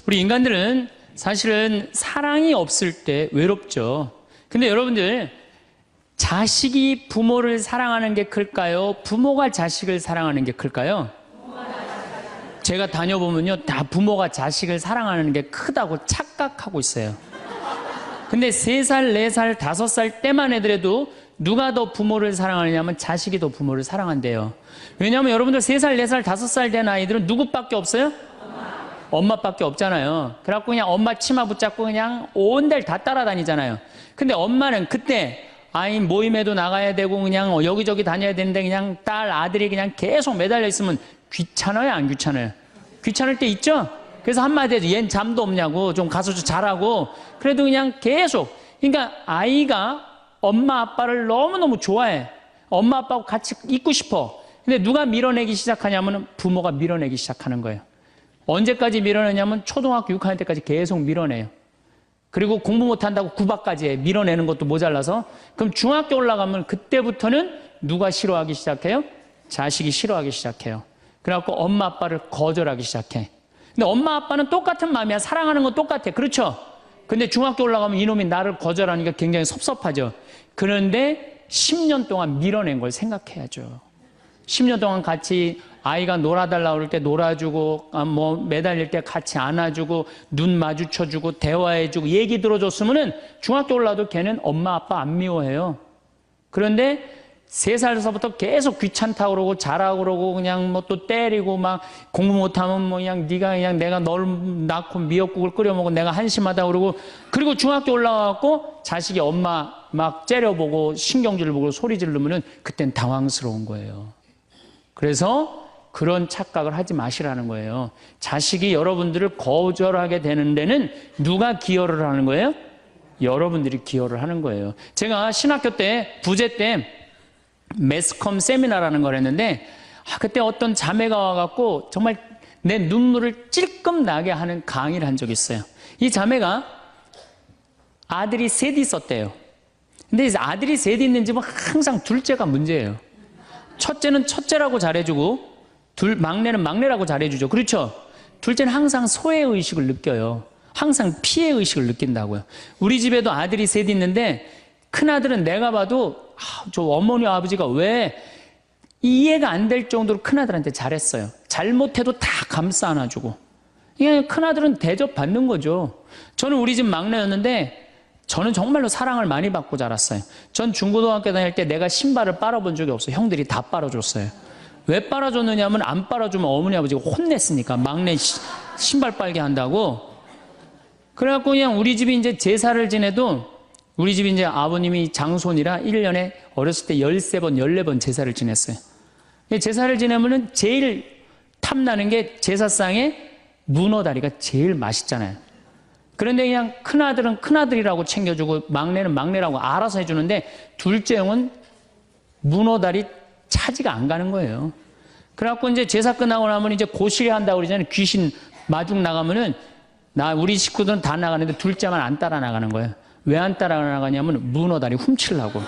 우리 인간들은 사실은 사랑이 없을 때 외롭죠. 근데 여러분들, 자식이 부모를 사랑하는 게 클까요? 부모가 자식을 사랑하는 게 클까요? 제가 다녀보면요, 다 부모가 자식을 사랑하는 게 크다고 착각하고 있어요. 근데 3살, 4살, 5살 때만 해더라도 누가 더 부모를 사랑하느냐면 자식이 더 부모를 사랑한대요. 왜냐하면 여러분들 3살, 4살, 5살 된 아이들은 누구밖에 없어요? 엄마밖에 없잖아요. 그래갖고 그냥 엄마 치마 붙잡고 그냥 온 데를 다 따라다니잖아요. 근데 엄마는 그때 아이 모임에도 나가야 되고 그냥 여기저기 다녀야 되는데 그냥 딸, 아들이 그냥 계속 매달려 있으면 귀찮아요, 안 귀찮아요? 귀찮을 때 있죠? 그래서 한마디 해도 얜 잠도 없냐고, 좀 가서 좀 자라고. 그래도 그냥 계속. 그러니까 아이가 엄마 아빠를 너무너무 좋아해. 엄마 아빠하고 같이 있고 싶어. 근데 누가 밀어내기 시작하냐면 부모가 밀어내기 시작하는 거예요. 언제까지 밀어내냐면 초등학교 6학년 때까지 계속 밀어내요. 그리고 공부 못한다고 구박까지 해. 밀어내는 것도 모자라서. 그럼 중학교 올라가면 그때부터는 누가 싫어하기 시작해요? 자식이 싫어하기 시작해요. 그래갖고 엄마 아빠를 거절하기 시작해. 근데 엄마 아빠는 똑같은 마음이야. 사랑하는 건 똑같아. 그렇죠? 근데 중학교 올라가면 이놈이 나를 거절하니까 굉장히 섭섭하죠. 그런데 10년 동안 밀어낸 걸 생각해야죠. 10년 동안 같이 아이가 놀아달라고 그럴 때 놀아주고, 뭐 매달릴 때 같이 안아주고, 눈 마주쳐주고, 대화해주고, 얘기 들어줬으면은 중학교 올라도 걔는 엄마 아빠 안 미워해요. 그런데 3살서부터 계속 귀찮다고 그러고 자라고 그러고 그냥 뭐 또 때리고 막 공부 못하면 뭐 그냥 네가 그냥 내가 널 낳고 미역국을 끓여 먹고 내가 한심하다고 그러고, 그리고 중학교 올라와갖고 자식이 엄마 막 째려보고 신경질 보고 소리 지르면은 그땐 당황스러운 거예요. 그래서 그런 착각을 하지 마시라는 거예요. 자식이 여러분들을 거절하게 되는 데는 누가 기여를 하는 거예요? 여러분들이 기여를 하는 거예요. 제가 신학교 때 부제 때 매스컴 세미나라는 걸 했는데, 그때 어떤 자매가 와갖고 정말 내 눈물을 찔끔 나게 하는 강의를 한 적이 있어요. 이 자매가 아들이 셋 있었대요. 근데 아들이 셋 있는 집은 항상 둘째가 문제예요. 첫째는 첫째라고 잘해주고 막내는 막내라고 잘해주죠. 그렇죠? 둘째는 항상 소외의식을 느껴요. 항상 피해의식을 느낀다고요. 우리 집에도 아들이 셋 있는데 큰아들은 내가 봐도 저 어머니 아버지가 왜 이해가 안 될 정도로 큰아들한테 잘했어요. 잘못해도 다 감싸 안아주고. 이게 큰아들은 대접받는 거죠. 저는 우리 집 막내였는데 저는 정말로 사랑을 많이 받고 자랐어요. 전 중고등학교 다닐 때 내가 신발을 빨아본 적이 없어요. 형들이 다 빨아줬어요. 왜 빨아줬느냐면 안 빨아주면 어머니 아버지가 혼냈으니까, 막내 신발 빨게 한다고. 그래갖고 그냥 우리 집이 이제 제사를 지내도, 우리 집이 이제 아버님이 장손이라 1년에 어렸을 때 13번, 14번 제사를 지냈어요. 제사를 지내면은 제일 탐나는 게 제사상에 문어다리가 제일 맛있잖아요. 그런데 그냥 큰아들은 큰아들이라고 챙겨주고 막내는 막내라고 알아서 해주는데 둘째 형은 문어다리 차지가 안 가는 거예요. 그래갖고 이제 제사 끝나고 나면 이제 고시리 한다고 그러잖아요. 귀신 마중 나가면은 우리 식구들은 다 나가는데 둘째만 안 따라 나가는 거예요. 왜 안 따라 나가냐면 문어다리 훔치려고.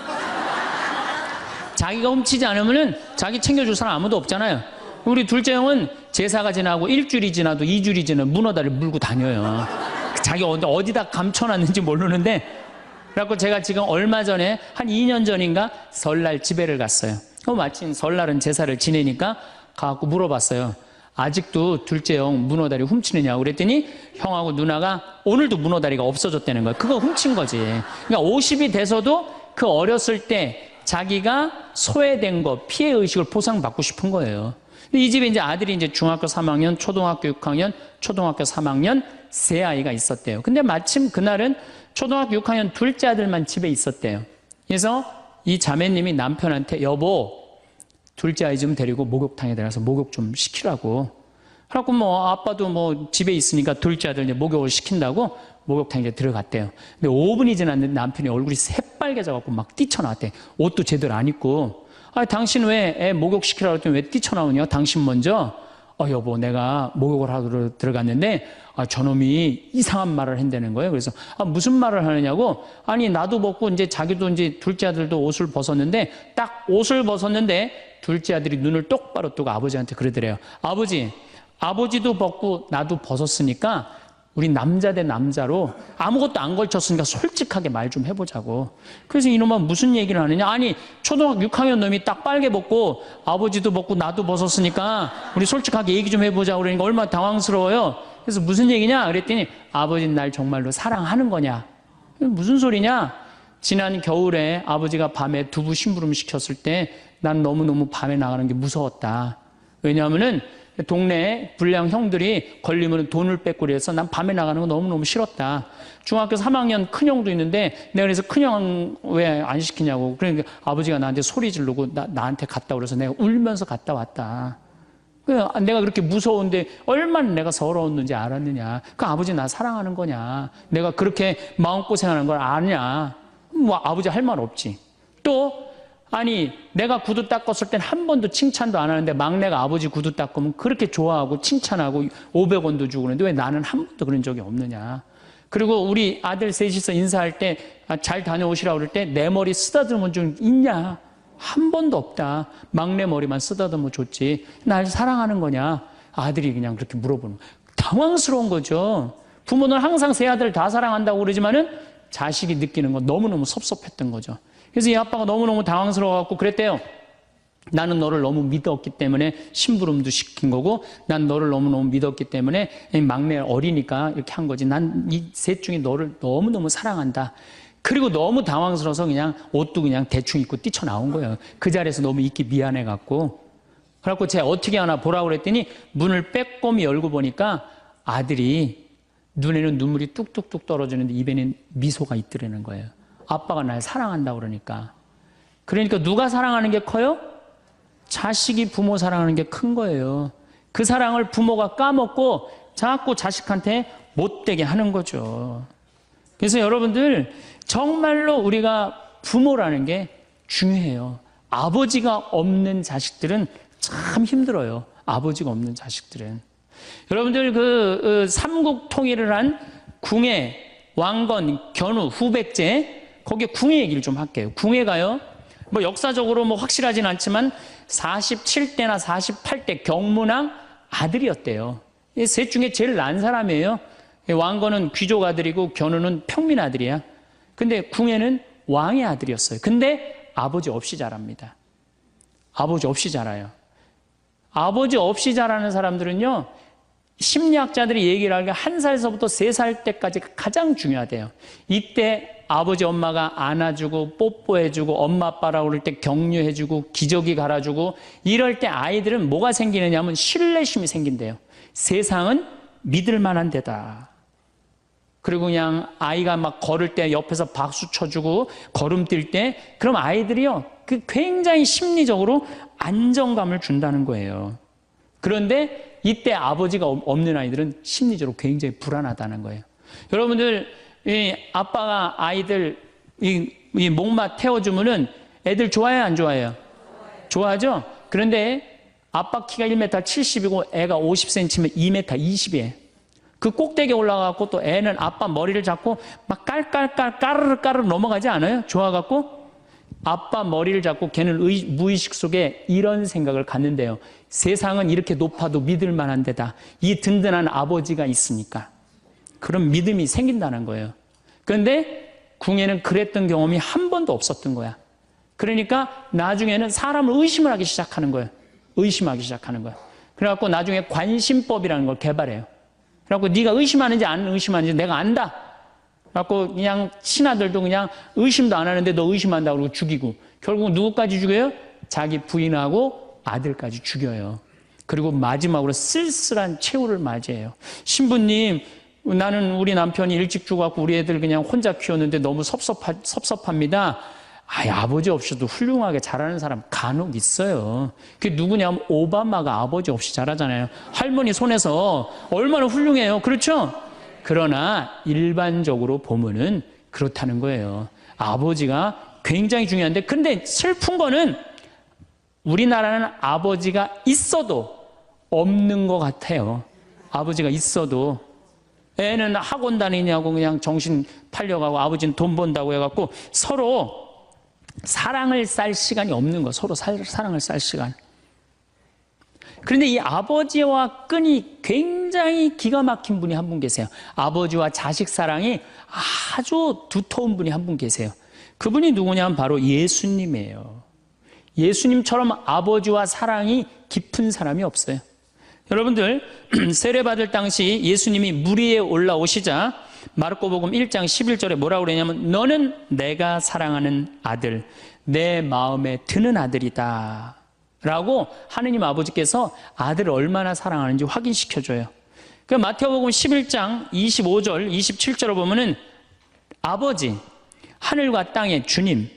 자기가 훔치지 않으면은 자기 챙겨줄 사람 아무도 없잖아요. 우리 둘째 형은 제사가 지나고 1주일이 지나도 2주일이 지나도 문어다리 물고 다녀요. 자기 어디다 감춰놨는지 모르는데. 그래갖고 제가 지금 얼마 전에 한 2년 전인가 설날 집회를 갔어요. 마침 설날은 제사를 지내니까 가갖고 물어봤어요. 아직도 둘째 형 문어다리 훔치느냐고. 그랬더니 형하고 누나가 오늘도 문어다리가 없어졌다는 거예요. 그거 훔친 거지. 그러니까 50이 돼서도 그 어렸을 때 자기가 소외된 거, 피해의식을 보상받고 싶은 거예요. 이 집에 이제 아들이 이제 중학교 3학년, 초등학교 6학년, 초등학교 3학년 세 아이가 있었대요. 근데 마침 그날은 초등학교 6학년 둘째 아들만 집에 있었대요. 그래서 이 자매님이 남편한테 여보, 둘째 아이 좀 데리고 목욕탕에 들어가서 목욕 좀 시키라고. 그래갖고 뭐 아빠도 뭐 집에 있으니까 둘째 아들 이제 목욕을 시킨다고 목욕탕에 이제 들어갔대요. 근데 5분이 지났는데 남편이 얼굴이 새빨개져갖고 막 뛰쳐나왔대. 옷도 제대로 안 입고. 당신 왜 애 목욕 시키라고 했더니 왜 뛰쳐나오냐? 당신 먼저. 여보, 내가 목욕을 하러 들어갔는데 저놈이 이상한 말을 한다는 거예요. 그래서 무슨 말을 하느냐고. 아니 나도 벗고 이제 자기도 이제 둘째 아들도 옷을 벗었는데 딱 옷을 벗었는데 둘째 아들이 눈을 똑바로 뜨고 아버지한테 그러더래요. 아버지도 벗고 나도 벗었으니까 우리 남자 대 남자로 아무것도 안 걸쳤으니까 솔직하게 말 좀 해보자고. 그래서 이놈은 무슨 얘기를 하느냐. 아니 초등학교 6학년 놈이 딱 빨개 벗고 아버지도 벗고 나도 벗었으니까 우리 솔직하게 얘기 좀 해보자고 그러니까 얼마나 당황스러워요. 그래서 무슨 얘기냐 그랬더니 아버지는 날 정말로 사랑하는 거냐. 무슨 소리냐. 지난 겨울에 아버지가 밤에 두부 심부름 시켰을 때 난 너무너무 밤에 나가는 게 무서웠다. 왜냐하면은 동네에 불량 형들이 걸리면 돈을 뺏고 그래서 난 밤에 나가는 거 너무너무 싫었다. 중학교 3학년 큰형도 있는데 내가 그래서 큰형 왜 안 시키냐고. 그러니까 아버지가 나한테 소리 지르고 나한테 갔다 그래서 내가 울면서 갔다 왔다. 내가 그렇게 무서운데 얼마나 내가 서러웠는지 알았느냐. 그 아버지 나 사랑하는 거냐. 내가 그렇게 마음고생하는 걸 아냐. 뭐 아버지 할 말 없지. 또 아니 내가 구두 닦았을 땐 한 번도 칭찬도 안 하는데 막내가 아버지 구두 닦으면 그렇게 좋아하고 칭찬하고 500원도 주고 그러는데 왜 나는 한 번도 그런 적이 없느냐. 그리고 우리 아들 셋이서 인사할 때 잘 다녀오시라고 그럴 때 내 머리 쓰다듬은 좀 있냐. 한 번도 없다. 막내 머리만 쓰다듬어 줬지. 날 사랑하는 거냐. 아들이 그냥 그렇게 물어보는 거야. 당황스러운 거죠. 부모는 항상 세 아들 다 사랑한다고 그러지만은 자식이 느끼는 건 너무너무 섭섭했던 거죠. 그래서 이 아빠가 너무너무 당황스러워갖고 그랬대요. 나는 너를 너무 믿었기 때문에 심부름도 시킨 거고 난 너를 너무너무 믿었기 때문에 막내 어리니까 이렇게 한 거지. 난 이 셋 중에 너를 너무너무 사랑한다. 그리고 너무 당황스러워서 그냥 옷도 그냥 대충 입고 뛰쳐나온 거예요. 그 자리에서 너무 있기 미안해갖고. 그래갖고 제가 어떻게 하나 보라고 그랬더니 문을 빼꼼히 열고 보니까 아들이 눈에는 눈물이 뚝뚝뚝 떨어지는데 입에는 미소가 있더라는 거예요. 아빠가 날 사랑한다고 그러니까. 그러니까 누가 사랑하는 게 커요? 자식이 부모 사랑하는 게 큰 거예요. 그 사랑을 부모가 까먹고 자꾸 자식한테 못되게 하는 거죠. 그래서 여러분들 정말로 우리가 부모라는 게 중요해요. 아버지가 없는 자식들은 참 힘들어요. 아버지가 없는 자식들은. 여러분들 그 삼국 통일을 한 궁예, 왕건, 견우, 후백제 거기에 궁예 얘기를 좀 할게요. 궁예가요. 뭐 역사적으로 뭐 확실하진 않지만 47대나 48대 경문왕 아들이었대요. 셋 중에 제일 난 사람이에요. 왕건은 귀족 아들이고 견우는 평민 아들이야. 근데 궁예는 왕의 아들이었어요. 근데 아버지 없이 자랍니다. 아버지 없이 자라요. 아버지 없이 자라는 사람들은요. 심리학자들이 얘기를 하기가 1살서부터 3살 때까지 가장 중요하대요. 이때 아버지 엄마가 안아주고 뽀뽀해주고 엄마 아빠라고 그럴 때 격려해주고 기저귀 갈아주고 이럴 때 아이들은 뭐가 생기느냐 하면 신뢰심이 생긴대요. 세상은 믿을 만한 데다. 그리고 그냥 아이가 막 걸을 때 옆에서 박수 쳐주고 걸음 뛸 때 그럼 아이들이요 그 굉장히 심리적으로 안정감을 준다는 거예요. 그런데 이때 아버지가 없는 아이들은 심리적으로 굉장히 불안하다는 거예요. 여러분들 이 아빠가 아이들 이 목마 태워주면은 애들 좋아해요 안 좋아해요? 좋아하죠? 그런데 아빠 키가 1m 70이고 애가 50cm면 2m 20이에요. 그 꼭대기에 올라가고 또 애는 아빠 머리를 잡고 막 깔깔깔 까르르 넘어가지 않아요? 좋아갖고 아빠 머리를 잡고 걔는 무의식 속에 이런 생각을 갖는데요. 세상은 이렇게 높아도 믿을 만한 데다. 이 든든한 아버지가 있으니까. 그런 믿음이 생긴다는 거예요. 그런데 궁예는 그랬던 경험이 한 번도 없었던 거야. 그러니까 나중에는 사람을 의심을 하기 시작하는 거예요. 의심하기 시작하는 거예요. 그래갖고 나중에 관심법이라는 걸 개발해요. 그래갖고 네가 의심하는지 안 의심하는지 내가 안다. 그래갖고 그냥 신하들도 그냥 의심도 안 하는데 너 의심한다고 그러고 죽이고 결국 누구까지 죽여요? 자기 부인하고 아들까지 죽여요. 그리고 마지막으로 쓸쓸한 최후를 맞이해요. 신부님 나는 우리 남편이 일찍 죽어갖고 우리 애들 그냥 혼자 키웠는데 너무 섭섭합니다. 아버지 없이도 훌륭하게 자라는 사람 간혹 있어요. 그게 누구냐면 오바마가 아버지 없이 자라잖아요. 할머니 손에서 얼마나 훌륭해요. 그렇죠? 그러나 일반적으로 보면은 그렇다는 거예요. 아버지가 굉장히 중요한데 근데 슬픈 거는 우리나라는 아버지가 있어도 없는 것 같아요. 아버지가 있어도 애는 학원 다니냐고 그냥 정신 팔려가고 아버지는 돈 번다고 해갖고 서로 사랑을 쌀 시간이 없는 거. 서로 사랑을 쌀 시간. 그런데 이 아버지와 끈이 굉장히 기가 막힌 분이 한 분 계세요. 아버지와 자식 사랑이 아주 두터운 분이 한 분 계세요. 그분이 누구냐면 바로 예수님이에요. 예수님처럼 아버지와 사랑이 깊은 사람이 없어요. 여러분들, 세례받을 당시 예수님이 물 위에 올라오시자 마르코복음 1장 11절에 뭐라고 그러냐면 너는 내가 사랑하는 아들, 내 마음에 드는 아들이다 라고 하느님 아버지께서 아들을 얼마나 사랑하는지 확인시켜줘요. 그 마태복음 11장 25절 27절을 보면은 아버지, 하늘과 땅의 주님,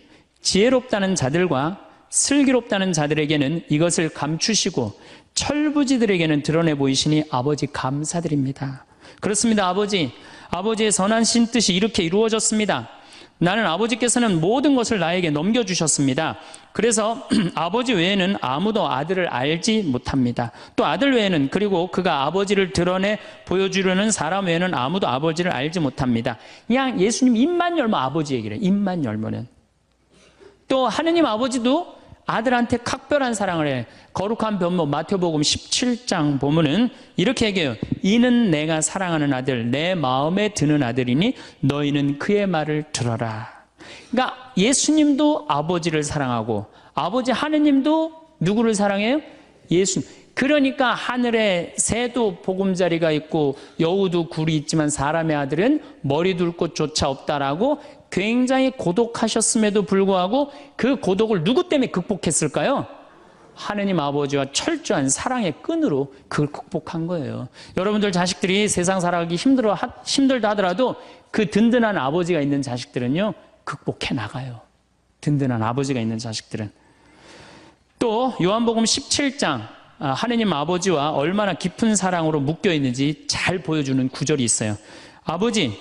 지혜롭다는 자들과 슬기롭다는 자들에게는 이것을 감추시고 철부지들에게는 드러내 보이시니 아버지 감사드립니다. 그렇습니다. 아버지의 선하신 뜻이 이렇게 이루어졌습니다. 나는 아버지께서는 모든 것을 나에게 넘겨주셨습니다. 그래서 아버지 외에는 아무도 아들을 알지 못합니다. 또 아들 외에는, 그리고 그가 아버지를 드러내 보여주려는 사람 외에는 아무도 아버지를 알지 못합니다. 그냥 예수님 입만 열면 아버지 얘기를 해요. 입만 열면은. 또 하느님 아버지도 아들한테 각별한 사랑을 해. 거룩한 변모 마태복음 17장 보면은 이렇게 얘기해요. 이는 내가 사랑하는 아들, 내 마음에 드는 아들이니 너희는 그의 말을 들어라. 그러니까 예수님도 아버지를 사랑하고 아버지 하느님도 누구를 사랑해요? 예수님. 그러니까 하늘에 새도 보금자리가 있고 여우도 굴이 있지만 사람의 아들은 머리 둘 곳조차 없다라고 굉장히 고독하셨음에도 불구하고 그 고독을 누구 때문에 극복했을까요? 하느님 아버지와 철저한 사랑의 끈으로 그걸 극복한 거예요. 여러분들 자식들이 세상 살아가기 힘들다 하더라도 그 든든한 아버지가 있는 자식들은요, 극복해 나가요. 든든한 아버지가 있는 자식들은. 또 요한복음 17장 하느님 아버지와 얼마나 깊은 사랑으로 묶여 있는지 잘 보여주는 구절이 있어요. 아버지,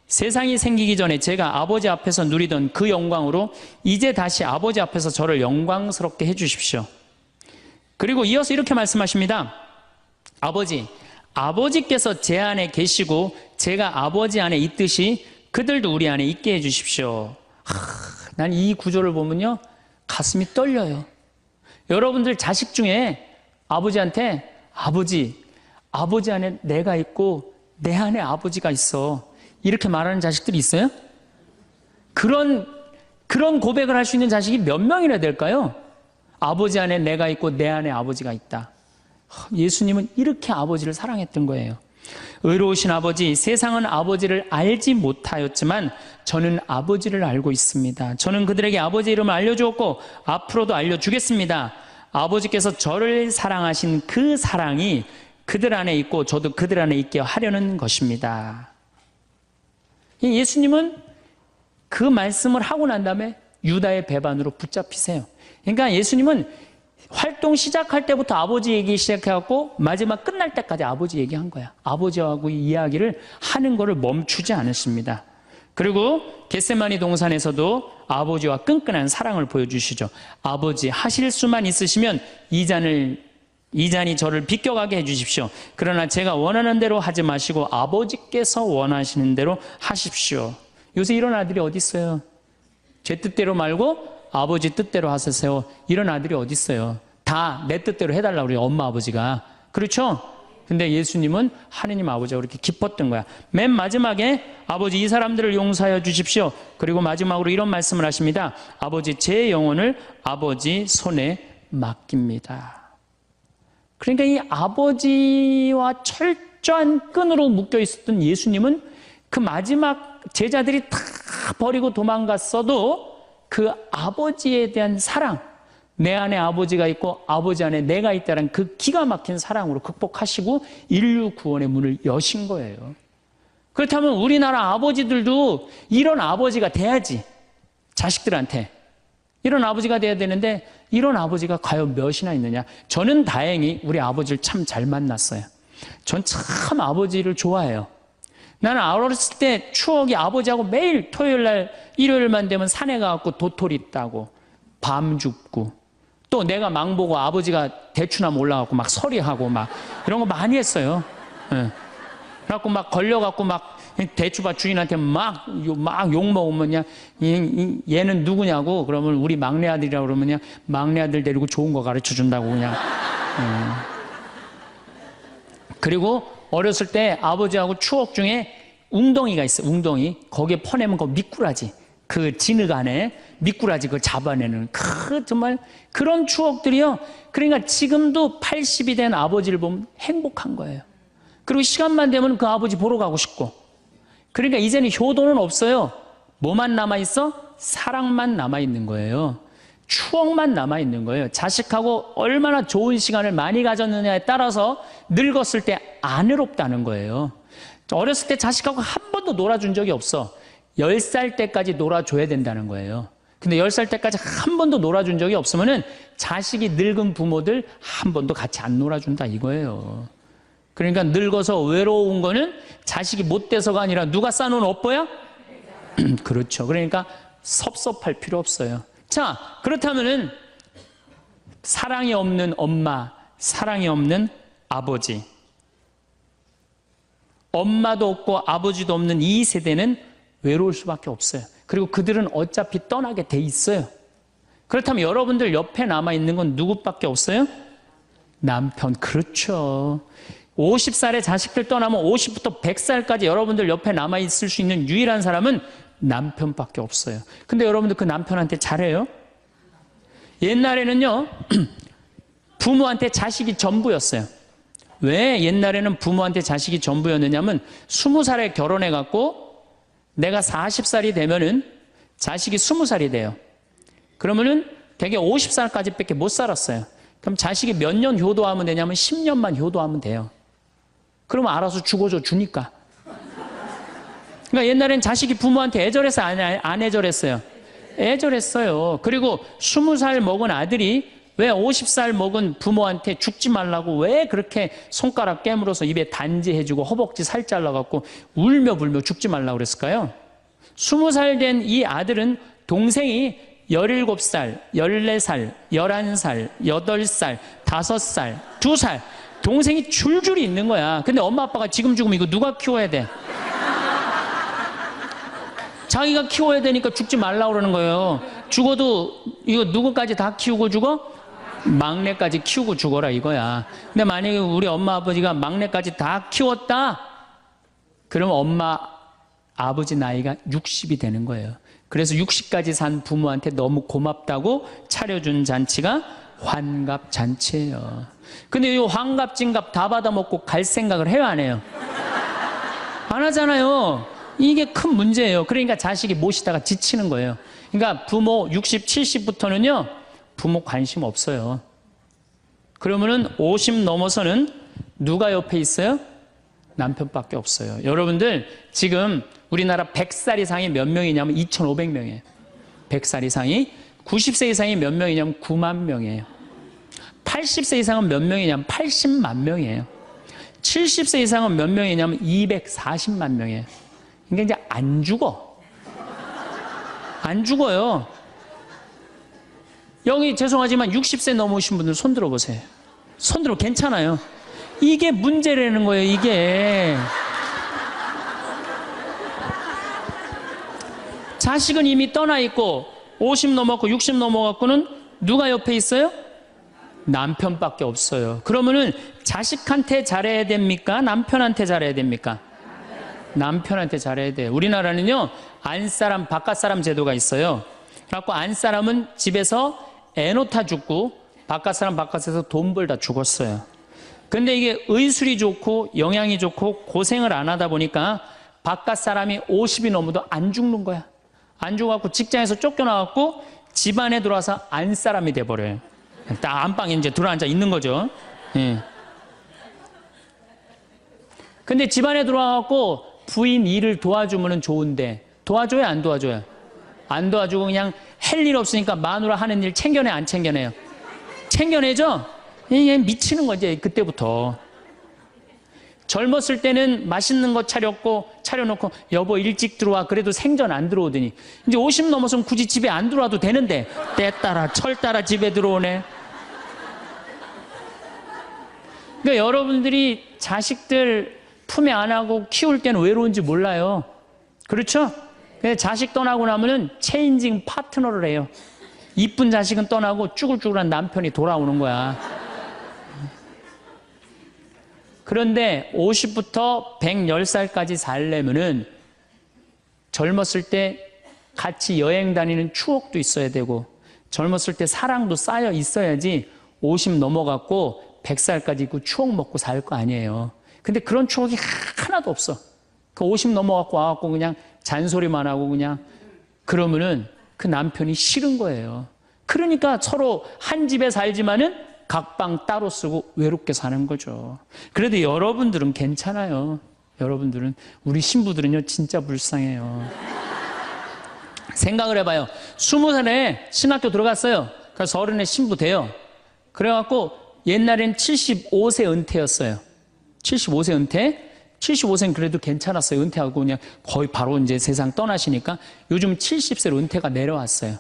세상이 생기기 전에 제가 아버지 앞에서 누리던 그 영광으로 이제 다시 아버지 앞에서 저를 영광스럽게 해주십시오. 그리고 이어서 이렇게 말씀하십니다. 아버지께서 제 안에 계시고 제가 아버지 안에 있듯이 그들도 우리 안에 있게 해주십시오. 난 이 구절을 보면요, 가슴이 떨려요. 여러분들 자식 중에 아버지한테 아버지 안에 내가 있고 내 안에 아버지가 있어, 이렇게 말하는 자식들이 있어요? 그런 고백을 할 수 있는 자식이 몇 명이나 될까요? 아버지 안에 내가 있고 내 안에 아버지가 있다. 예수님은 이렇게 아버지를 사랑했던 거예요. 의로우신 아버지, 세상은 아버지를 알지 못하였지만 저는 아버지를 알고 있습니다. 저는 그들에게 아버지 이름을 알려주었고 앞으로도 알려주겠습니다. 아버지께서 저를 사랑하신 그 사랑이 그들 안에 있고 저도 그들 안에 있게 하려는 것입니다. 예수님은 그 말씀을 하고 난 다음에 유다의 배반으로 붙잡히세요. 그러니까 예수님은 활동 시작할 때부터 아버지 얘기 시작해갖고 마지막 끝날 때까지 아버지 얘기한 거야. 아버지하고 이야기를 하는 거를 멈추지 않으십니다. 그리고 겟세마니 동산에서도 아버지와 끈끈한 사랑을 보여주시죠. 아버지, 하실 수만 있으시면 이 잔이 저를 비껴가게 해주십시오. 그러나 제가 원하는 대로 하지 마시고 아버지께서 원하시는 대로 하십시오. 요새 이런 아들이 어디 있어요? 제 뜻대로 말고 아버지 뜻대로 하세요. 이런 아들이 어디 있어요? 다 내 뜻대로 해달라고 그래요, 엄마 아버지가. 그렇죠? 근데 예수님은 하느님 아버지가 그렇게 기뻤던 거야. 맨 마지막에 아버지, 이 사람들을 용서하여 주십시오. 그리고 마지막으로 이런 말씀을 하십니다. 아버지, 제 영혼을 아버지 손에 맡깁니다. 그러니까 이 아버지와 철저한 끈으로 묶여 있었던 예수님은 그 마지막 제자들이 다 버리고 도망갔어도 그 아버지에 대한 사랑, 내 안에 아버지가 있고 아버지 안에 내가 있다는 그 기가 막힌 사랑으로 극복하시고 인류 구원의 문을 여신 거예요. 그렇다면 우리나라 아버지들도 이런 아버지가 돼야지. 자식들한테 이런 아버지가 돼야 되는데 이런 아버지가 과연 몇이나 있느냐. 저는 다행히 우리 아버지를 참 잘 만났어요. 전 참 아버지를 좋아해요. 나는 어렸을 때 추억이 아버지하고 매일 토요일날 일요일만 되면 산에 가갖고 도토리 따고 밤 줍고 또 내가 망보고 아버지가 대추나무 올라가고 막 서리하고 막 이런 거 많이 했어요. 예. 그래갖고 막 걸려갖고 막 대추밭 주인한테 막 욕먹으면 그냥 얘는 누구냐고 그러면 우리 막내 아들이라고 그러면 그냥 막내 아들 데리고 좋은 거 가르쳐 준다고 그냥. 그리고 어렸을 때 아버지하고 추억 중에 웅덩이가 있어요. 웅덩이. 거기에 퍼내면 그 미꾸라지. 그 진흙 안에 미꾸라지 그걸 잡아내는 정말 그런 추억들이요. 그러니까 지금도 80이 된 아버지를 보면 행복한 거예요. 그리고 시간만 되면 그 아버지 보러 가고 싶고. 그러니까 이제는 효도는 없어요. 뭐만 남아있어? 사랑만 남아있는 거예요. 추억만 남아있는 거예요. 자식하고 얼마나 좋은 시간을 많이 가졌느냐에 따라서 늙었을 때 안 외롭다는 거예요. 어렸을 때 자식하고 한 번도 놀아준 적이 없어. 10살 때까지 놀아줘야 된다는 거예요. 근데 10살 때까지 한 번도 놀아준 적이 없으면은 자식이 늙은 부모들 한 번도 같이 안 놀아준다 이거예요. 그러니까 늙어서 외로운 거는 자식이 못 돼서가 아니라 누가 싸놓은 업보야? 그렇죠. 그러니까 섭섭할 필요 없어요. 자, 그렇다면은 사랑이 없는 엄마, 사랑이 없는 아버지, 엄마도 없고 아버지도 없는 이 세대는 외로울 수밖에 없어요. 그리고 그들은 어차피 떠나게 돼 있어요. 그렇다면 여러분들 옆에 남아있는 건 누구밖에 없어요? 남편. 그렇죠. 50살에 자식들 떠나면 50부터 100살까지 여러분들 옆에 남아있을 수 있는 유일한 사람은 남편밖에 없어요. 근데 여러분들 그 남편한테 잘해요? 옛날에는요, 부모한테 자식이 전부였어요. 왜 옛날에는 부모한테 자식이 전부였느냐면 20살에 결혼해갖고 내가 40살이 되면은 자식이 20살이 돼요. 그러면은 대개 50살까지 밖에 못 살았어요. 그럼 자식이 몇 년 효도하면 되냐면 10년만 효도하면 돼요. 그러면 알아서 죽어줘 주니까. 그러니까 옛날엔 자식이 부모한테 애절해서 안 애절했어요? 애절했어요. 그리고 20살 먹은 아들이 왜 50살 먹은 부모한테 죽지 말라고 왜 그렇게 손가락 깨물어서 입에 단지해주고 허벅지 살 잘라갖고 울며 불며 죽지 말라고 그랬을까요? 20살 된 이 아들은 동생이 17살, 14살, 11살, 8살, 5살, 2살 동생이 줄줄이 있는 거야. 근데 엄마 아빠가 지금 죽으면 이거 누가 키워야 돼? 자기가 키워야 되니까 죽지 말라고 그러는 거예요. 죽어도 이거 누구까지 다 키우고 죽어? 막내까지 키우고 죽어라 이거야. 근데 만약에 우리 엄마 아버지가 막내까지 다 키웠다? 그러면 엄마 아버지 나이가 60이 되는 거예요. 그래서 60까지 산 부모한테 너무 고맙다고 차려준 잔치가 환갑잔치예요. 근데 이 환갑진갑 다 받아먹고 갈 생각을 해요, 안 해요? 안 하잖아요. 이게 큰 문제예요. 그러니까 자식이 모시다가 지치는 거예요. 그러니까 부모 60, 70부터는요 부모 관심 없어요. 그러면은 50 넘어서는 누가 옆에 있어요? 남편밖에 없어요. 여러분들 지금 우리나라 100살 이상이 몇 명이냐면 2,500명이에요. 100살 이상이. 90세 이상이 몇 명이냐면 9만 명이에요. 80세 이상은 몇 명이냐면 80만 명이에요. 70세 이상은 몇 명이냐면 240만 명이에요. 그러니까 이제 안 죽어. 안 죽어요. 여기 죄송하지만 60세 넘으신 분들 손 들어보세요. 손 들어 괜찮아요. 이게 문제라는 거예요, 이게. 자식은 이미 떠나 있고 50 넘었고 60 넘어갖고는 누가 옆에 있어요? 남편밖에 없어요. 그러면은 자식한테 잘해야 됩니까? 남편한테 잘해야 됩니까? 남편한테 잘해야 돼요. 우리나라는요 안사람 바깥사람 제도가 있어요. 그래갖고 안사람은 집에서 애 놓다 죽고 바깥사람 바깥에서 돈 벌다 죽었어요. 근데 이게 의술이 좋고 영양이 좋고 고생을 안 하다 보니까 바깥사람이 50이 넘어도 안 죽는 거야. 안 죽어갖고 직장에서 쫓겨나갖고 집안에 들어와서 안사람이 돼버려요. 딱 안방에 이제 들어앉아 있는 거죠. 예. 근데 집안에 들어와갖고 부인 일을 도와주면 좋은데 도와줘요, 안 도와줘요? 안 도와주고 그냥 할 일 없으니까 마누라 하는 일 챙겨내, 안 챙겨내요? 챙겨내죠? 이게 미치는 거지, 그때부터. 젊었을 때는 맛있는 거 차려놓고 여보 일찍 들어와 그래도 생전 안 들어오더니 이제 50 넘어서면 굳이 집에 안 들어와도 되는데 때 따라 철 따라 집에 들어오네. 그러니까 여러분들이 자식들 품에 안하고 키울 때는 외로운지 몰라요. 그렇죠? 자식 떠나고 나면은 체인징 파트너를 해요. 이쁜 자식은 떠나고 쭈글쭈글한 남편이 돌아오는 거야. 그런데 50부터 110살까지 살려면은 젊었을 때 같이 여행 다니는 추억도 있어야 되고 젊었을 때 사랑도 쌓여 있어야지 50 넘어갔고 100살까지 있고 추억 먹고 살 거 아니에요. 근데 그런 추억이 하나도 없어. 그 50 넘어갖고 와갖고 그냥 잔소리만 하고 그냥 그러면은 그 남편이 싫은 거예요. 그러니까 서로 한 집에 살지만은 각방 따로 쓰고 외롭게 사는 거죠. 그래도 여러분들은 괜찮아요. 여러분들은, 우리 신부들은요 진짜 불쌍해요. 생각을 해봐요. 20살에 신학교 들어갔어요. 그래서 30에 신부 돼요. 그래갖고 옛날엔 75세 은퇴였어요. 75세 은퇴? 75세는 그래도 괜찮았어요. 은퇴하고 그냥 거의 바로 이제 세상 떠나시니까 요즘 70세로 은퇴가 내려왔어요.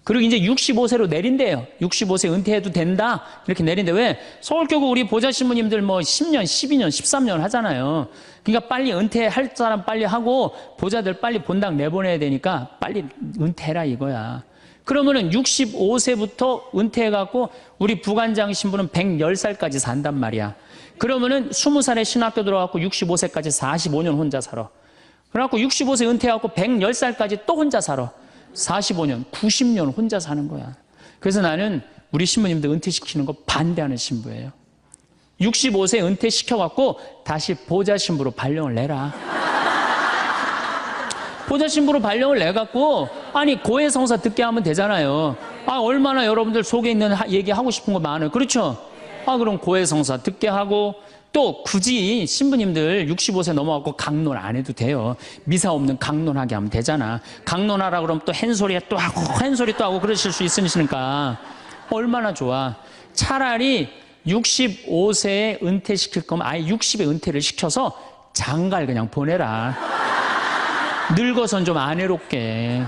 그리고 이제 65세로 내린대요. 65세 은퇴해도 된다. 이렇게 내린대. 왜? 서울교구 우리 보좌 신부님들 뭐 10년, 12년, 13년 하잖아요. 그러니까 빨리 은퇴할 사람 빨리 하고 보좌들 빨리 본당 내보내야 되니까 빨리 은퇴해라 이거야. 그러면은 65세부터 은퇴해갖고 우리 부관장 신부는 110살까지 산단 말이야. 그러면은 20살에 신학교 들어갖고 65세까지 45년 혼자 살아. 그래갖고 65세 은퇴해갖고 110살까지 또 혼자 살아. 45년, 90년 혼자 사는 거야. 그래서 나는 우리 신부님들 은퇴시키는 거 반대하는 신부예요. 65세 은퇴시켜갖고 다시 보좌 신부로 발령을 내라. 보좌 신부로 발령을 내갖고 아니 고해성사 듣게 하면 되잖아요. 아 얼마나 여러분들 속에 있는 얘기하고 싶은 거 많아요. 그렇죠? 아 그럼 고해성사 듣게 하고 또 굳이 신부님들 65세 넘어가고 강론 안 해도 돼요. 미사 없는 강론하게 하면 되잖아. 강론하라 그러면 또 헨소리 또 하고 헨소리 또 하고 그러실 수 있으니까 얼마나 좋아. 차라리 65세에 은퇴시킬 거면 아예 60에 은퇴를 시켜서 장가를 그냥 보내라. 늙어선 좀 안 해롭게.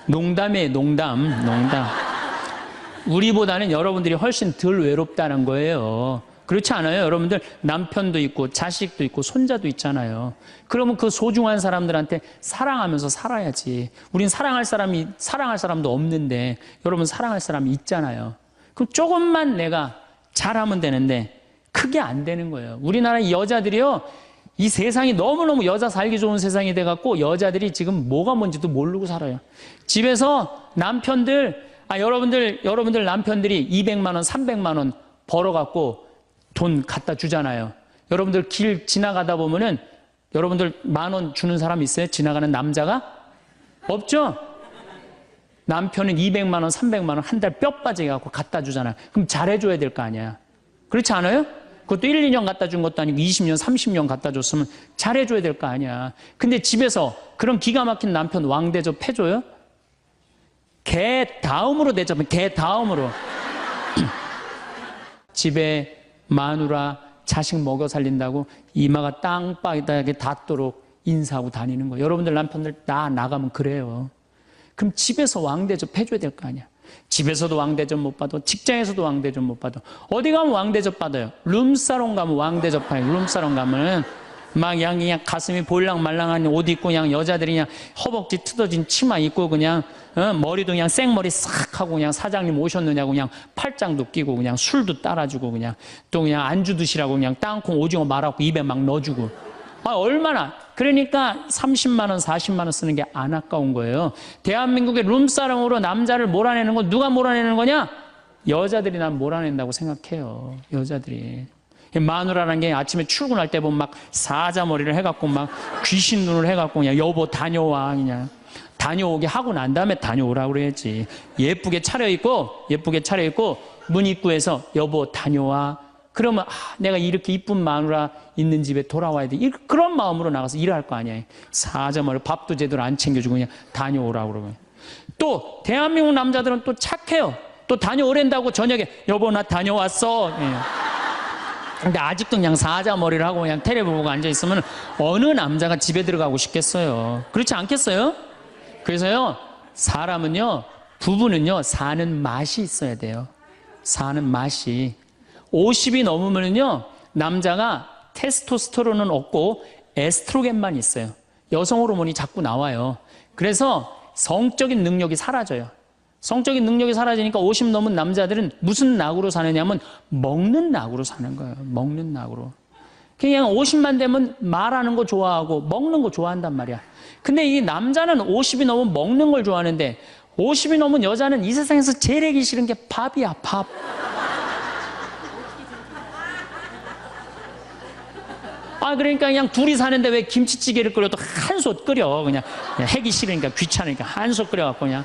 농담이에요. 농담. 우리보다는 여러분들이 훨씬 덜 외롭다는 거예요. 그렇지 않아요? 여러분들 남편도 있고 자식도 있고 손자도 있잖아요. 그러면 그 소중한 사람들한테 사랑하면서 살아야지. 우린 사랑할 사람도 없는데 여러분 사랑할 사람이 있잖아요. 그럼 조금만 내가 잘하면 되는데 그게 안 되는 거예요. 우리나라 여자들이요. 이 세상이 너무너무 여자 살기 좋은 세상이 돼갖고 여자들이 지금 뭐가 뭔지도 모르고 살아요. 집에서 남편들, 여러분들 남편들이 200만 원, 300만 원 벌어갖고 돈 갖다 주잖아요. 여러분들 길 지나가다 보면은 여러분들 10,000원 주는 사람 있어요? 지나가는 남자가? 없죠? 남편은 200만 원, 300만 원 한 달 뼈 빠지게 갖고 갖다 주잖아요. 그럼 잘해줘야 될 거 아니야. 그렇지 않아요? 그것도 1, 2년 갖다 준 것도 아니고 20년, 30년 갖다 줬으면 잘해줘야 될 거 아니야. 근데 집에서 그런 기가 막힌 남편 왕대접 해줘요? 개 다음으로 대접해. 개 다음으로. 집에 마누라 자식 먹여 살린다고 이마가 땅바닥에 닿도록 인사하고 다니는 거예요. 여러분들 남편들 다 나가면 그래요. 그럼 집에서 왕대접 해줘야 될 거 아니야. 집에서도 왕대접 못 받아. 직장에서도 왕대접 못 받아. 어디 가면 왕대접 받아요. 룸사롱 가면 왕대접 받아요. 룸사롱 가면 막 그냥 가슴이 볼랑말랑한 옷 입고 그냥 여자들이 그냥 허벅지 뜯어진 치마 입고 그냥 머리도 그냥 생머리 싹 하고 그냥 사장님 오셨느냐고 그냥 팔짱도 끼고 그냥 술도 따라주고 그냥 또 그냥 안주 드시라고 그냥 땅콩 오징어 말아갖고 입에 막 넣어주고. 얼마나. 그러니까 30만 원, 40만 원 쓰는 게 안 아까운 거예요. 대한민국의 룸사롱으로 남자를 몰아내는 건 누가 몰아내는 거냐? 여자들이 난 몰아낸다고 생각해요. 여자들이. 마누라라는 게 아침에 출근할 때 보면 막 사자머리를 해갖고 막 귀신 눈을 해갖고 그냥 여보 다녀와 그냥 다녀오게 하고 난 다음에 다녀오라고 그래야지. 예쁘게 차려입고 문 입구에서 여보 다녀와. 그러면 내가 이렇게 이쁜 마누라 있는 집에 돌아와야 돼. 그런 마음으로 나가서 일할 거 아니야. 사자머리 밥도 제대로 안 챙겨주고 그냥 다녀오라고 그러고. 또 대한민국 남자들은 또 착해요. 또 다녀오랜다고 저녁에 여보 나 다녀왔어. 예. 근데 아직도 그냥 사자머리를 하고 그냥 텔레비 보고 앉아있으면 어느 남자가 집에 들어가고 싶겠어요. 그렇지 않겠어요? 그래서요, 사람은요, 부부는요, 사는 맛이 있어야 돼요. 사는 맛이. 50이 넘으면요, 남자가 테스토스테론은 없고 에스트로겐만 있어요. 여성 호르몬이 자꾸 나와요. 그래서 성적인 능력이 사라져요. 성적인 능력이 사라지니까 50 넘은 남자들은 무슨 낙으로 사느냐면 먹는 낙으로 사는 거예요. 먹는 낙으로. 그냥 50만 되면 말하는 거 좋아하고 먹는 거 좋아한단 말이야. 근데 이 남자는 50이 넘으면 먹는 걸 좋아하는데 50이 넘은 여자는 이 세상에서 제일 하기 싫은 게 밥이야, 밥. 그러니까 그냥 둘이 사는데 왜 김치찌개를 끓여도 한솥 끓여. 그냥 하기 싫으니까 귀찮으니까 한솥 끓여갖고 그냥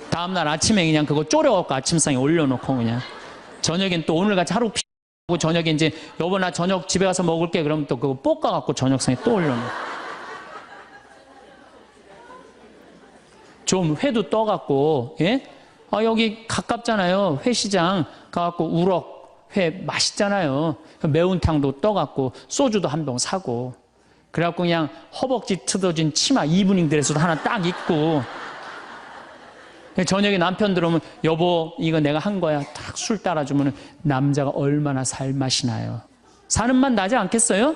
다음날 아침에 그냥 그거 졸여갖고 아침상에 올려놓고 그냥 저녁엔 또 오늘같이 하루 피고 저녁에 이제 여보 나 저녁 집에 가서 먹을게 그러면 또 그거 볶아갖고 저녁상에 또 올려놓고 좀 회도 떠갖고 예? 여기 가깝잖아요. 회시장 가갖고 우럭 회 맛있잖아요. 매운탕도 떠갖고 소주도 한 병 사고 그래갖고 그냥 허벅지 틀어진 치마 이브닝 드레스도 하나 딱 입고 저녁에 남편 들어오면 여보 이거 내가 한 거야 딱 술 따라주면 남자가 얼마나 살맛이 나요. 사는 맛 나지 않겠어요?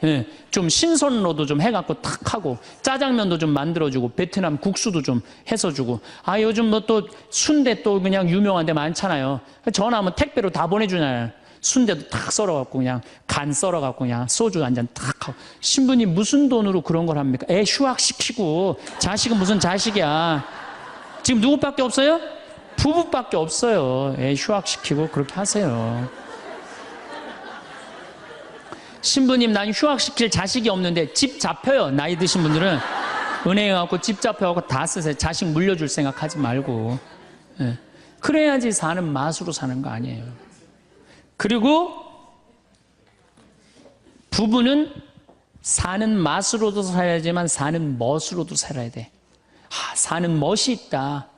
예, 좀 신선로도 좀 해갖고 탁 하고 짜장면도 좀 만들어주고 베트남 국수도 좀 해서 주고 요즘 뭐 또 순대 또 그냥 유명한 데 많잖아요. 전화하면 택배로 다 보내주잖아요. 순대도 탁 썰어갖고 그냥 간 썰어갖고 그냥 소주 한 잔 탁 하고 신부님 무슨 돈으로 그런 걸 합니까? 애 휴학시키고 자식은 무슨 자식이야. 지금 누구밖에 없어요? 부부밖에 없어요. 애 휴학시키고 그렇게 하세요. 신부님 난 휴학시킬 자식이 없는데 집 잡혀요. 나이 드신 분들은 은행에 가고 집 잡혀갖고 다 쓰세요. 자식 물려줄 생각하지 말고. 예. 그래야지 사는 맛으로 사는 거 아니에요. 그리고 부부는 사는 맛으로도 살아야지만 사는 멋으로도 살아야 돼. 사는 멋이 있다.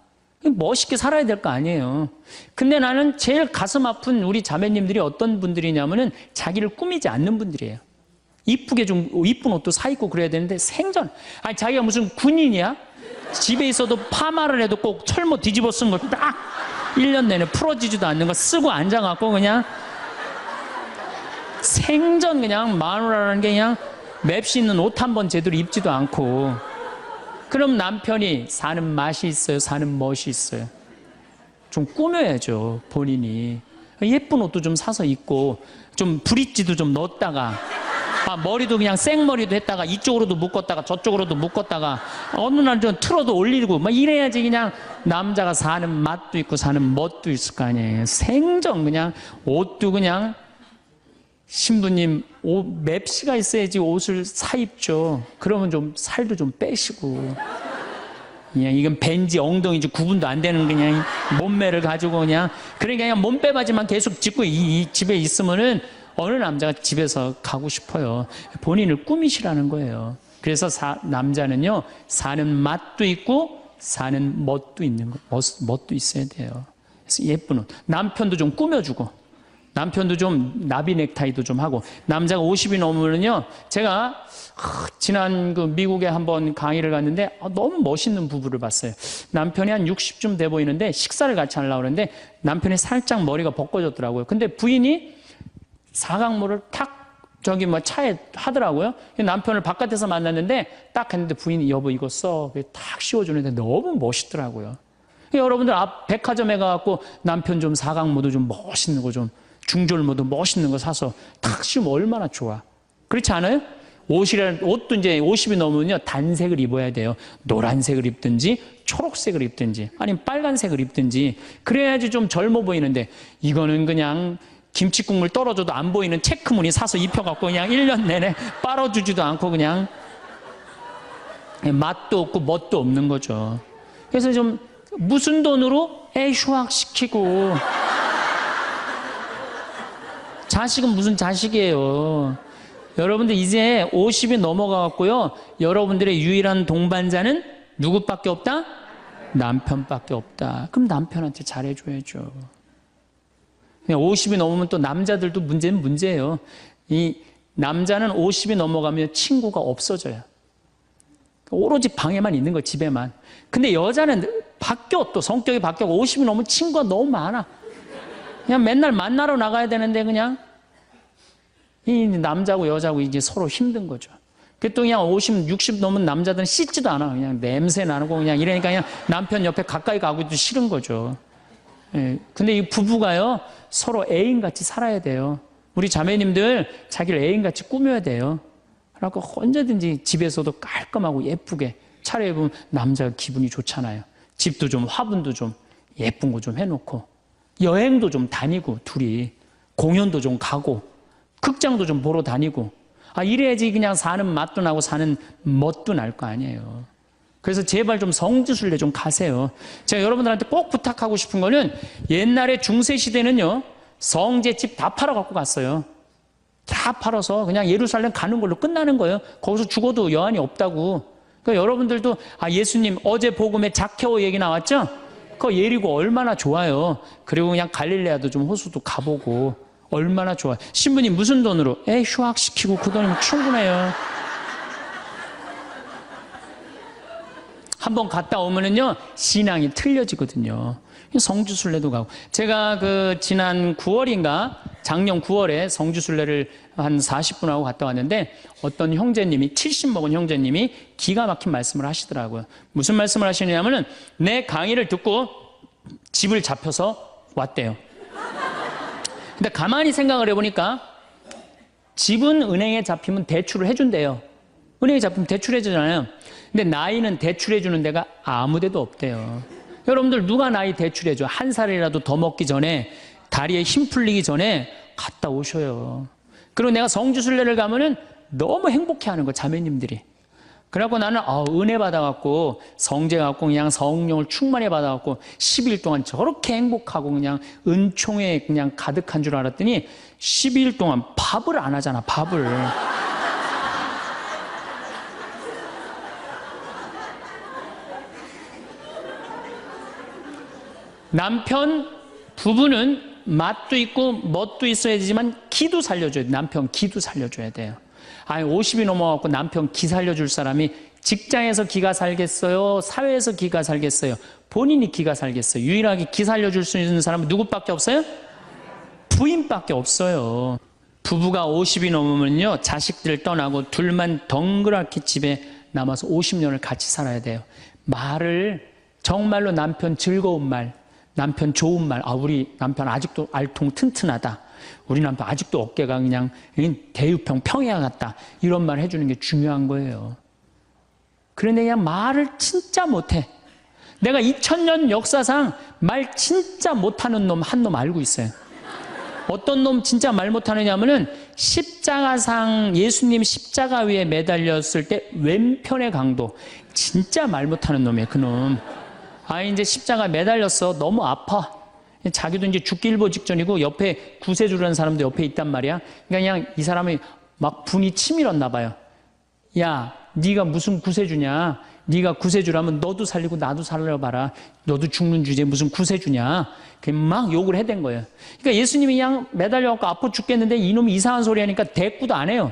멋있게 살아야 될 거 아니에요. 근데 나는 제일 가슴 아픈 우리 자매님들이 어떤 분들이냐면은 자기를 꾸미지 않는 분들이에요. 이쁘게 좀 이쁜 옷도 사 입고 그래야 되는데 생전 자기가 무슨 군인이야? 집에 있어도 파마를 해도 꼭 철모 뒤집어 쓴 걸 딱 1년 내내 풀어지지도 않는 거 쓰고 앉아갖고 그냥 생전 그냥 마누라라는 게 그냥 맵시 있는 옷 한 번 제대로 입지도 않고 그럼 남편이 사는 맛이 있어요? 사는 멋이 있어요? 좀 꾸며야죠, 본인이. 예쁜 옷도 좀 사서 입고, 좀 브릿지도 좀 넣었다가, 머리도 그냥 생머리도 했다가, 이쪽으로도 묶었다가, 저쪽으로도 묶었다가, 어느 날 좀 틀어도 올리고, 이래야지 그냥 남자가 사는 맛도 있고, 사는 멋도 있을 거 아니에요. 생전 그냥, 옷도 그냥, 신부님 옷 맵시가 있어야지 옷을 사 입죠. 그러면 좀 살도 좀 빼시고 그냥 이건 벤지 엉덩이지 구분도 안 되는 그냥 몸매를 가지고 그냥 몸빼바지만 계속 짚고 이 집에 있으면은 어느 남자가 집에서 가고 싶어요. 본인을 꾸미시라는 거예요. 그래서 남자는요 사는 맛도 있고 사는 멋도 있는 거 멋도 있어야 돼요. 그래서 예쁜 옷 남편도 좀 꾸며주고 남편도 좀 나비 넥타이도 좀 하고 남자가 50이 넘으면요 제가 지난 미국에 한번 강의를 갔는데 너무 멋있는 부부를 봤어요. 남편이 한 60쯤 돼 보이는데 식사를 같이 하려고 그러는데 남편이 살짝 머리가 벗겨졌더라고요. 근데 부인이 사각모를 탁 차에 하더라고요. 남편을 바깥에서 만났는데 딱 했는데 부인이 여보 이거 써 탁 씌워주는데 너무 멋있더라고요. 여러분들 앞 백화점에 가갖고 남편 좀 사각모도 좀 멋있는 거 좀 중절모도 멋있는 거 사서 탁 씌우면 얼마나 좋아. 그렇지 않아요? 옷도 이제 50이 넘으면요 단색을 입어야 돼요. 노란색을 입든지 초록색을 입든지 아니면 빨간색을 입든지 그래야지 좀 젊어 보이는데 이거는 그냥 김치 국물 떨어져도 안 보이는 체크무늬 사서 입혀갖고 그냥 1년 내내 빨아주지도 않고 그냥 맛도 없고 멋도 없는 거죠. 그래서 좀 무슨 돈으로 애 휴학시키고 자식은 무슨 자식이에요. 여러분들 이제 50이 넘어가갖고요 여러분들의 유일한 동반자는 누구밖에 없다? 남편밖에 없다. 그럼 남편한테 잘해줘야죠. 50이 넘으면 또 남자들도 문제는 문제예요. 이 남자는 50이 넘어가면 친구가 없어져요. 오로지 방에만 있는 거 집에만. 근데 여자는 바뀌어 또 성격이 바뀌고 50이 넘으면 친구가 너무 많아. 그냥 맨날 만나러 나가야 되는데 그냥 이 남자고 여자고 이제 서로 힘든 거죠. 또 그냥 50, 60 넘은 남자들은 씻지도 않아. 그냥 냄새 나고 그냥 이러니까 그냥 남편 옆에 가까이 가기도 싫은 거죠. 예. 근데 이 부부가요, 서로 애인같이 살아야 돼요. 우리 자매님들 자기를 애인같이 꾸며야 돼요. 그래갖고 언제든지 집에서도 깔끔하고 예쁘게 차려입으면 남자가 기분이 좋잖아요. 집도 좀 화분도 좀 예쁜 거 좀 해놓고 여행도 좀 다니고 둘이 공연도 좀 가고 극장도 좀 보러 다니고 이래야지 그냥 사는 맛도 나고 사는 멋도 날 거 아니에요. 그래서 제발 좀 성지순례 좀 가세요. 제가 여러분들한테 꼭 부탁하고 싶은 거는 옛날에 중세시대는요, 성제 집 다 팔아갖고 갔어요. 다 팔아서 그냥 예루살렘 가는 걸로 끝나는 거예요. 거기서 죽어도 여한이 없다고. 그러니까 여러분들도 예수님 어제 복음에 자케오 얘기 나왔죠? 그 예리고 얼마나 좋아요. 그리고 그냥 갈릴레아도 좀 호수도 가보고 얼마나 좋아요. 신부님 무슨 돈으로? 휴학시키고 그 돈이면 충분해요. 한번 갔다 오면은요, 신앙이 틀려지거든요. 성주순례도 가고. 제가 지난 9월인가 작년 9월에 성주순례를 한 40분 하고 갔다 왔는데 어떤 형제님이 70 먹은 형제님이 기가 막힌 말씀을 하시더라고요. 무슨 말씀을 하시냐면은 내 강의를 듣고 집을 잡혀서 왔대요. 근데 가만히 생각을 해보니까 집은 은행에 잡히면 대출을 해준대요. 은행에 잡히면 대출해주잖아요. 근데 나이는 대출해주는 데가 아무 데도 없대요. 여러분들 누가 나이 대출해줘? 한 살이라도 더 먹기 전에, 다리에 힘 풀리기 전에 갔다 오셔요. 그리고 내가 성주순례를 가면은 너무 행복해하는 거, 자매님들이. 그래갖고 나는 은혜 받아갖고 성제 갖고 그냥 성령을 충만히 받아갖고 10일 동안 저렇게 행복하고 그냥 은총에 그냥 가득한 줄 알았더니 12일 동안 밥을 안 하잖아, 밥을. 남편, 부부는 맛도 있고 멋도 있어야 되지만 기도 살려줘야 돼. 남편 기도 살려줘야 돼요. 50이 넘어갖고 남편 기 살려줄 사람이 직장에서 기가 살겠어요? 사회에서 기가 살겠어요? 본인이 기가 살겠어요? 유일하게 기 살려줄 수 있는 사람은 누구밖에 없어요? 부인밖에 없어요. 부부가 50이 넘으면요, 자식들 떠나고 둘만 덩그랗게 집에 남아서 50년을 같이 살아야 돼요. 말을 정말로 남편 즐거운 말, 남편 좋은 말, 우리 남편 아직도 알통 튼튼하다. 우리 남편 아직도 어깨가 그냥 대유평 평야 같다. 이런 말 해주는 게 중요한 거예요. 그런데 그냥 말을 진짜 못해. 내가 2000년 역사상 말 진짜 못하는 놈 한 놈 알고 있어요. 어떤 놈 진짜 말 못하느냐면은 십자가상 예수님 십자가 위에 매달렸을 때 왼편의 강도, 진짜 말 못하는 놈이에요, 그놈. 이제 십자가 매달렸어. 너무 아파. 자기도 이제 죽기 일보 직전이고 옆에 구세주라는 사람도 옆에 있단 말이야. 그러니까 그냥 이 사람이 막 분이 치밀었나 봐요. 야, 네가 무슨 구세주냐? 네가 구세주라면 너도 살리고 나도 살려봐라. 너도 죽는 주제에 무슨 구세주냐? 막 욕을 해댄 거예요. 그러니까 예수님이 그냥 매달려갖고 아파 죽겠는데 이놈이 이상한 소리 하니까 대꾸도 안 해요.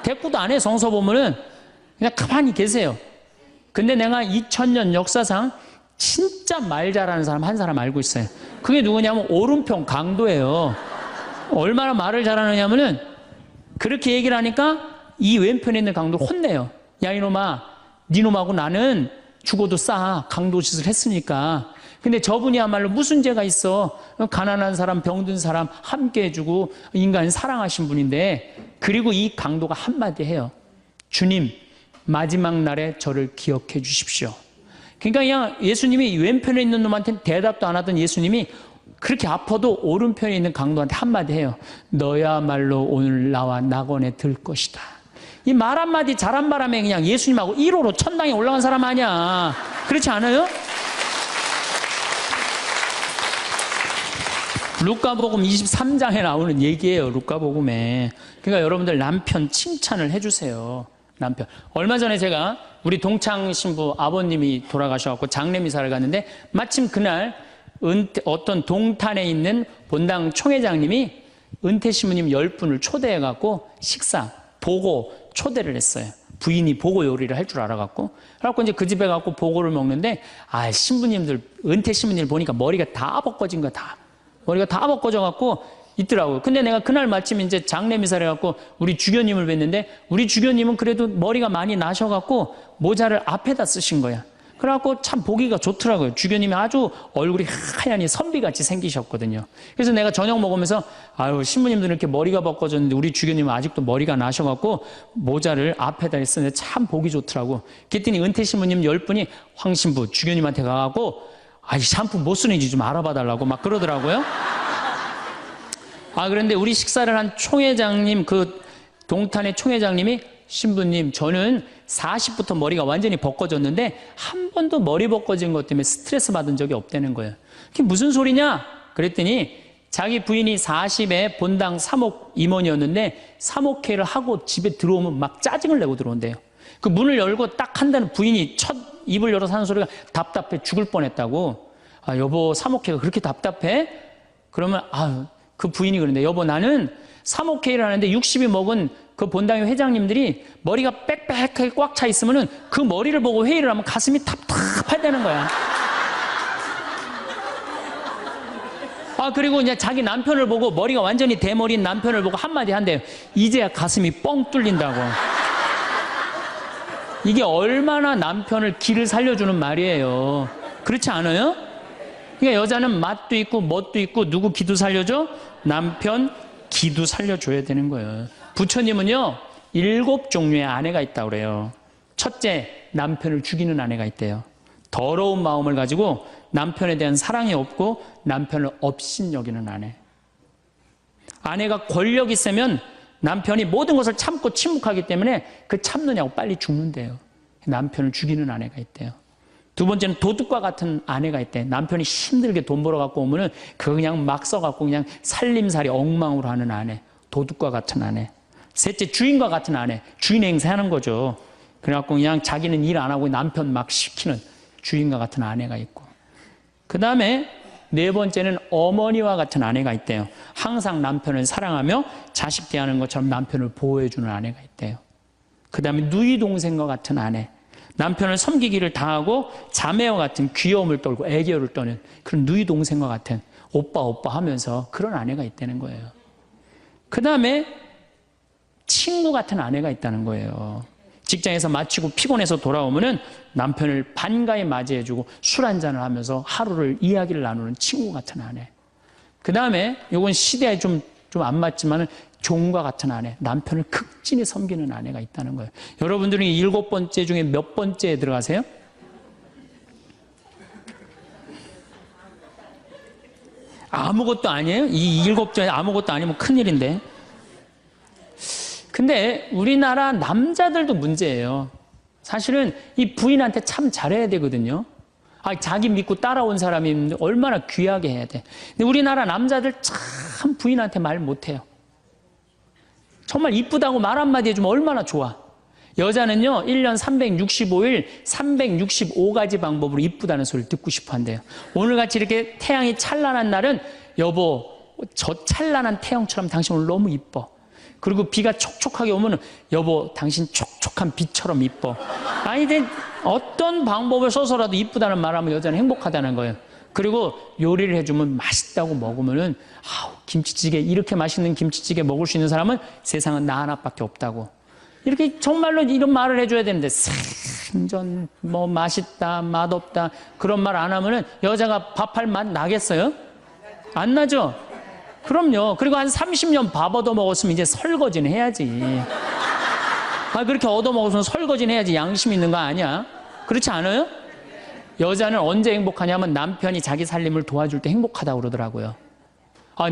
대꾸도 안 해. 성서 보면은 그냥 가만히 계세요. 근데 내가 2000년 역사상 진짜 말 잘하는 사람 한 사람 알고 있어요. 그게 누구냐면 오른편 강도예요. 얼마나 말을 잘하느냐면은 그렇게 얘기를 하니까 이 왼편에 있는 강도를 혼내요. 야, 이놈아, 니놈하고 나는 죽어도 싸. 강도 짓을 했으니까. 근데 저분이야말로 무슨 죄가 있어? 가난한 사람, 병든 사람 함께 해주고 인간 사랑하신 분인데, 그리고 이 강도가 한마디 해요. 주님, 마지막 날에 저를 기억해 주십시오. 그러니까 그냥 예수님이 왼편에 있는 놈한테는 대답도 안 하던 예수님이 그렇게 아파도 오른편에 있는 강도한테 한마디 해요. 너야말로 오늘 나와 낙원에 들 것이다. 이 말 한마디 잘한 바람에 그냥 예수님하고 1호로 천당에 올라간 사람 아니야. 그렇지 않아요? 루카복음 23장에 나오는 얘기예요. 루카복음에. 그러니까 여러분들 남편 칭찬을 해주세요. 남편. 얼마 전에 제가 우리 동창 신부 아버님이 돌아가셔서 장례미사를 갔는데 마침 그날 어떤 동탄에 있는 본당 총회장님이 은퇴 신부님 10분을 초대해갖고 식사, 보고 초대를 했어요. 부인이 보고 요리를 할 줄 알아갖고. 그래갖고 이제 그 집에 가고 보고를 먹는데, 신부님들, 은퇴 신부님들 보니까 머리가 다 벗겨진 거야, 다. 머리가 다 벗겨져갖고 있더라고요. 근데 내가 그날 마침 이제 장례미사를 해갖고 우리 주교님을 뵀는데 우리 주교님은 그래도 머리가 많이 나셔갖고 모자를 앞에다 쓰신 거야. 그래갖고 참 보기가 좋더라고요. 주교님이 아주 얼굴이 하얀이 선비같이 생기셨거든요. 그래서 내가 저녁 먹으면서 아유 신부님들은 이렇게 머리가 벗겨졌는데 우리 주교님은 아직도 머리가 나셔갖고 모자를 앞에다 쓰는데 참 보기 좋더라고. 그랬더니 은퇴 신부님 10분이 황 신부 주교님한테 가갖고 아이 샴푸 못 쓰는지 좀 알아봐 달라고 막 그러더라고요. 그런데 우리 식사를 한 총회장님, 그 동탄의 총회장님이 신부님, 저는 40부터 머리가 완전히 벗겨졌는데 한 번도 머리 벗겨진 것 때문에 스트레스 받은 적이 없다는 거예요. 그게 무슨 소리냐? 그랬더니 자기 부인이 40에 본당 3옥 임원이었는데 3옥회를 하고 집에 들어오면 막 짜증을 내고 들어온대요. 그 문을 열고 딱 한다는 부인이 첫 입을 열어서 하는 소리가 답답해 죽을 뻔했다고. 여보 3옥회가 그렇게 답답해? 그러면 그 부인이 그런데 여보 나는 3옥회를 하는데 60이 먹은 그 본당의 회장님들이 머리가 빽빽하게 꽉 차 있으면은 그 머리를 보고 회의를 하면 가슴이 답답하다는 거야. 그리고 이제 자기 남편을 보고 머리가 완전히 대머리인 남편을 보고 한마디 한대요. 이제야 가슴이 뻥 뚫린다고. 이게 얼마나 남편을 기를 살려주는 말이에요. 그렇지 않아요? 그러니까 여자는 맛도 있고 멋도 있고 누구 기도 살려줘? 남편 기도 살려줘야 되는 거예요. 부처님은요 7종류의 아내가 있다고 그래요. 첫째, 남편을 죽이는 아내가 있대요. 더러운 마음을 가지고 남편에 대한 사랑이 없고 남편을 업신여기는 아내. 아내가 권력 있으면 남편이 모든 것을 참고 침묵하기 때문에 그 참느냐고 빨리 죽는데요. 남편을 죽이는 아내가 있대요. 두 번째는 도둑과 같은 아내가 있대. 남편이 힘들게 돈 벌어 갖고 오면은 그거 그냥 막 써갖고 그냥 살림살이 엉망으로 하는 아내. 도둑과 같은 아내. 셋째, 주인과 같은 아내. 주인 행세하는 거죠. 그래갖고 그냥 자기는 일 안 하고 남편 막 시키는 주인과 같은 아내가 있고. 그 다음에 네 번째는 어머니와 같은 아내가 있대요. 항상 남편을 사랑하며 자식 대하는 것처럼 남편을 보호해주는 아내가 있대요. 그 다음에 누이 동생과 같은 아내. 남편을 섬기기를 다하고 자매와 같은 귀여움을 떨고 애교를 떠는 그런 누이 동생과 같은 오빠 하면서 그런 아내가 있다는 거예요. 그 다음에 친구 같은 아내가 있다는 거예요. 직장에서 마치고 피곤해서 돌아오면은 남편을 반가이 맞이해주고 술 한잔을 하면서 하루를 이야기를 나누는 친구 같은 아내. 그 다음에 이건 시대에 좀 안 맞지만은 종과 같은 아내, 남편을 극진히 섬기는 아내가 있다는 거예요. 여러분들은 7번째 중에 몇 번째에 들어가세요? 아무것도 아니에요? 이 7번째 아무것도 아니면 큰일인데. 근데 우리나라 남자들도 문제예요. 사실은 이 부인한테 참 잘해야 되거든요. 자기 믿고 따라온 사람이 얼마나 귀하게 해야 돼. 근데 우리나라 남자들 참 부인한테 말 못해요. 정말 이쁘다고 말 한마디 해주면 얼마나 좋아. 여자는요 1년 365일 365가지 방법으로 이쁘다는 소리를 듣고 싶어 한대요. 오늘같이 이렇게 태양이 찬란한 날은 여보 저 찬란한 태양처럼 당신 오늘 너무 이뻐. 그리고 비가 촉촉하게 오면 여보 당신 촉촉한 비처럼 이뻐. 어떤 방법을 써서라도 이쁘다는 말하면 여자는 행복하다는 거예요. 그리고 요리를 해주면 맛있다고 먹으면은 김치찌개 이렇게 맛있는 김치찌개 먹을 수 있는 사람은 세상은 나 하나밖에 없다고. 이렇게 정말로 이런 말을 해줘야 되는데 생전 뭐 맛있다 맛없다 그런 말 안 하면은 여자가 밥할 맛 나겠어요? 안 나죠? 그럼요. 그리고 한 30년 밥 얻어먹었으면 이제 설거지는 해야지. 그렇게 얻어먹었으면 설거지는 해야지. 양심 있는 거 아니야? 그렇지 않아요? 여자는 언제 행복하냐면 남편이 자기 살림을 도와줄 때 행복하다고 그러더라고요.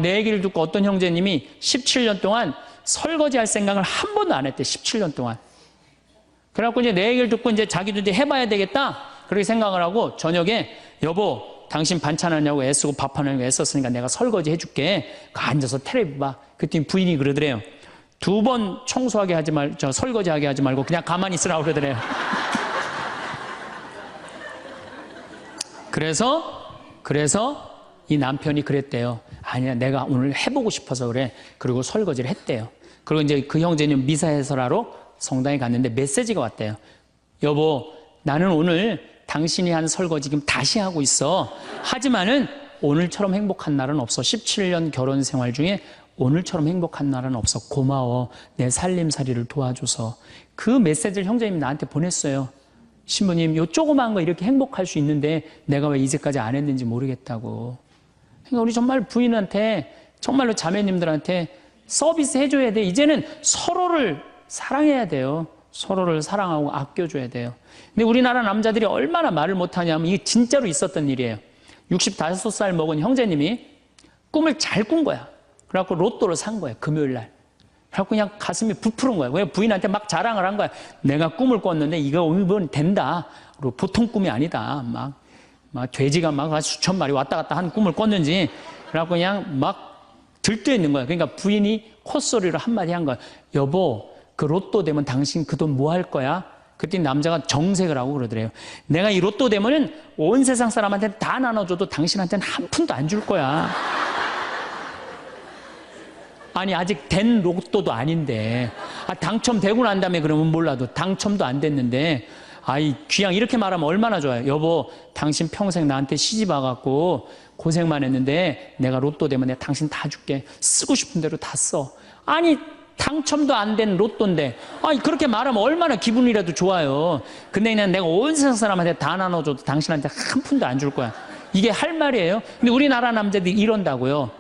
내 얘기를 듣고 어떤 형제님이 17년 동안 설거지 할 생각을 한 번도 안 했대. 17년 동안. 그래갖고 이제 내 얘기를 듣고 이제 자기도 이제 해봐야 되겠다. 그렇게 생각을 하고 저녁에 여보 당신 반찬하냐고 애쓰고 밥하냐고 애썼으니까 내가 설거지 해줄게. 앉아서 텔레비 봐. 그랬더니 부인이 그러더래요. 2번 청소하게 하지 설거지하게 하지 말고 그냥 가만히 있으라고 그러더래요. 그래서 이 남편이 그랬대요. 아니야, 내가 오늘 해보고 싶어서 그래. 그리고 설거지를 했대요. 그리고 이제 그 형제는 미사 해설하러 성당에 갔는데 메시지가 왔대요. 여보, 나는 오늘 당신이 한 설거지 지금 다시 하고 있어. 하지만은 오늘처럼 행복한 날은 없어. 17년 결혼 생활 중에 오늘처럼 행복한 날은 없어. 고마워. 내 살림살이를 도와줘서. 그 메시지를 형제님이 나한테 보냈어요. 신부님, 요 조그마한 거 이렇게 행복할 수 있는데 내가 왜 이제까지 안 했는지 모르겠다고. 그러니까 우리 정말 부인한테, 정말로 자매님들한테 서비스 해줘야 돼. 이제는 서로를 사랑해야 돼요. 서로를 사랑하고 아껴줘야 돼요. 근데 우리나라 남자들이 얼마나 말을 못하냐면 이게 진짜로 있었던 일이에요. 65살 먹은 형제님이 꿈을 잘 꾼 거야. 그래갖고 로또를 산 거야, 금요일 날. 그래갖고 그냥 가슴이 부풀은 거야. 왜 부인한테 막 자랑을 한 거야. 내가 꿈을 꿨는데 이거 이번 된다. 그리고 보통 꿈이 아니다. 막 돼지가 막 수천 마리 왔다 갔다 한 꿈을 꿨는지. 그래갖고 그냥 막 들떠 있는 거야. 그러니까 부인이 콧소리로 한마디 한 거야. 여보, 그 로또 되면 당신 그 돈 뭐 할 거야? 그때 남자가 정색을 하고 그러더래요. 내가 이 로또 되면은 온 세상 사람한테 다 나눠줘도 당신한테는 한 푼도 안 줄 거야. 아니, 아직 된 로또도 아닌데. 당첨되고 난 다음에 그러면 몰라도 당첨도 안 됐는데. 아이, 귀양 이렇게 말하면 얼마나 좋아요. 여보, 당신 평생 나한테 시집 와갖고 고생만 했는데 내가 로또 되면 내가 당신 다 줄게. 쓰고 싶은 대로 다 써. 아니, 당첨도 안 된 로또인데. 아니, 그렇게 말하면 얼마나 기분이라도 좋아요. 근데 그냥 내가 온 세상 사람한테 다 나눠줘도 당신한테 한 푼도 안 줄 거야. 이게 할 말이에요. 근데 우리나라 남자들이 이런다고요.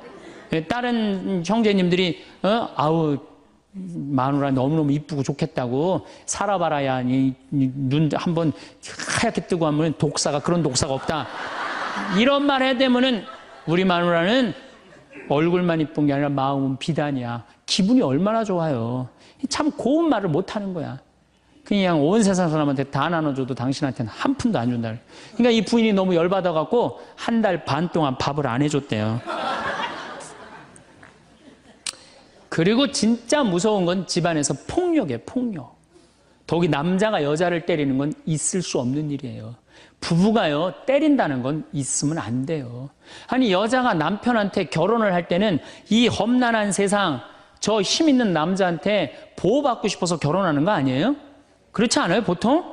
다른 형제님들이 아우 마누라 너무너무 이쁘고 좋겠다고 살아봐라야 눈 한번 하얗게 뜨고 하면 독사가 그런 독사가 없다. 이런 말 해야 되면은 우리 마누라는 얼굴만 이쁜 게 아니라 마음은 비단이야. 기분이 얼마나 좋아요. 참 고운 말을 못 하는 거야. 그냥 온 세상 사람한테 다 나눠줘도 당신한테는 한 푼도 안 준다. 그러니까 이 부인이 너무 열받아갖고 한 달 반 동안 밥을 안 해줬대요. 그리고 진짜 무서운 건 집안에서 폭력이에요, 폭력. 더욱이 남자가 여자를 때리는 건 있을 수 없는 일이에요. 부부가요, 때린다는 건 있으면 안 돼요. 아니, 여자가 남편한테 결혼을 할 때는 이 험난한 세상, 저 힘 있는 남자한테 보호받고 싶어서 결혼하는 거 아니에요? 그렇지 않아요, 보통?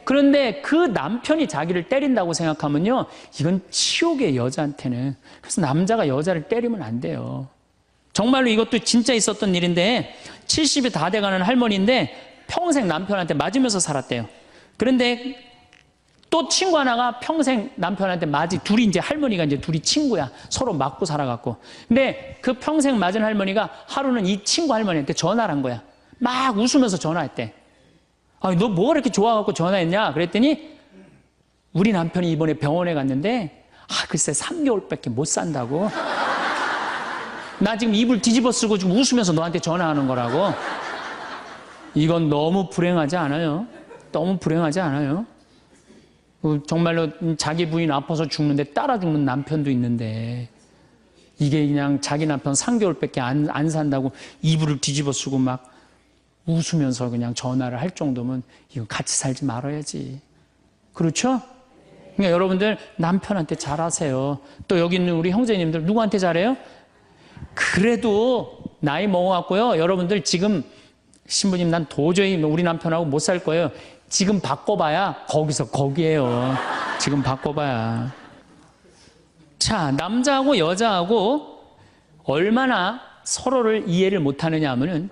그런데 그 남편이 자기를 때린다고 생각하면요, 이건 치욕이에요, 여자한테는. 그래서 남자가 여자를 때리면 안 돼요. 정말로 이것도 진짜 있었던 일인데 70이 다 돼가는 할머니인데 평생 남편한테 맞으면서 살았대요. 그런데 또 친구 하나가 평생 남편한테 둘이 이제 할머니가 이제 둘이 친구야. 서로 맞고 살아갖고. 근데 그 평생 맞은 할머니가 하루는 이 친구 할머니한테 전화를 한 거야. 막 웃으면서 전화했대. 아, 너 뭐가 이렇게 좋아갖고 전화했냐? 그랬더니 우리 남편이 이번에 병원에 갔는데 글쎄 3개월밖에 못 산다고. 나 지금 입을 뒤집어 쓰고 지금 웃으면서 너한테 전화하는 거라고. 이건 너무 불행하지 않아요? 너무 불행하지 않아요? 정말로 자기 부인 아파서 죽는데 따라 죽는 남편도 있는데 이게 그냥 자기 남편 3개월밖에 안 산다고 이불을 뒤집어 쓰고 막 웃으면서 그냥 전화를 할 정도면 이건 같이 살지 말아야지. 그렇죠? 그러니까 여러분들 남편한테 잘하세요. 또 여기 있는 우리 형제님들 누구한테 잘해요? 그래도 나이 먹어갖고요. 여러분들 지금 신부님 난 도저히 우리 남편하고 못 살 거예요. 지금 바꿔봐야 거기서 거기에요. 지금 바꿔봐야. 자, 남자하고 여자하고 얼마나 서로를 이해를 못하느냐 하면은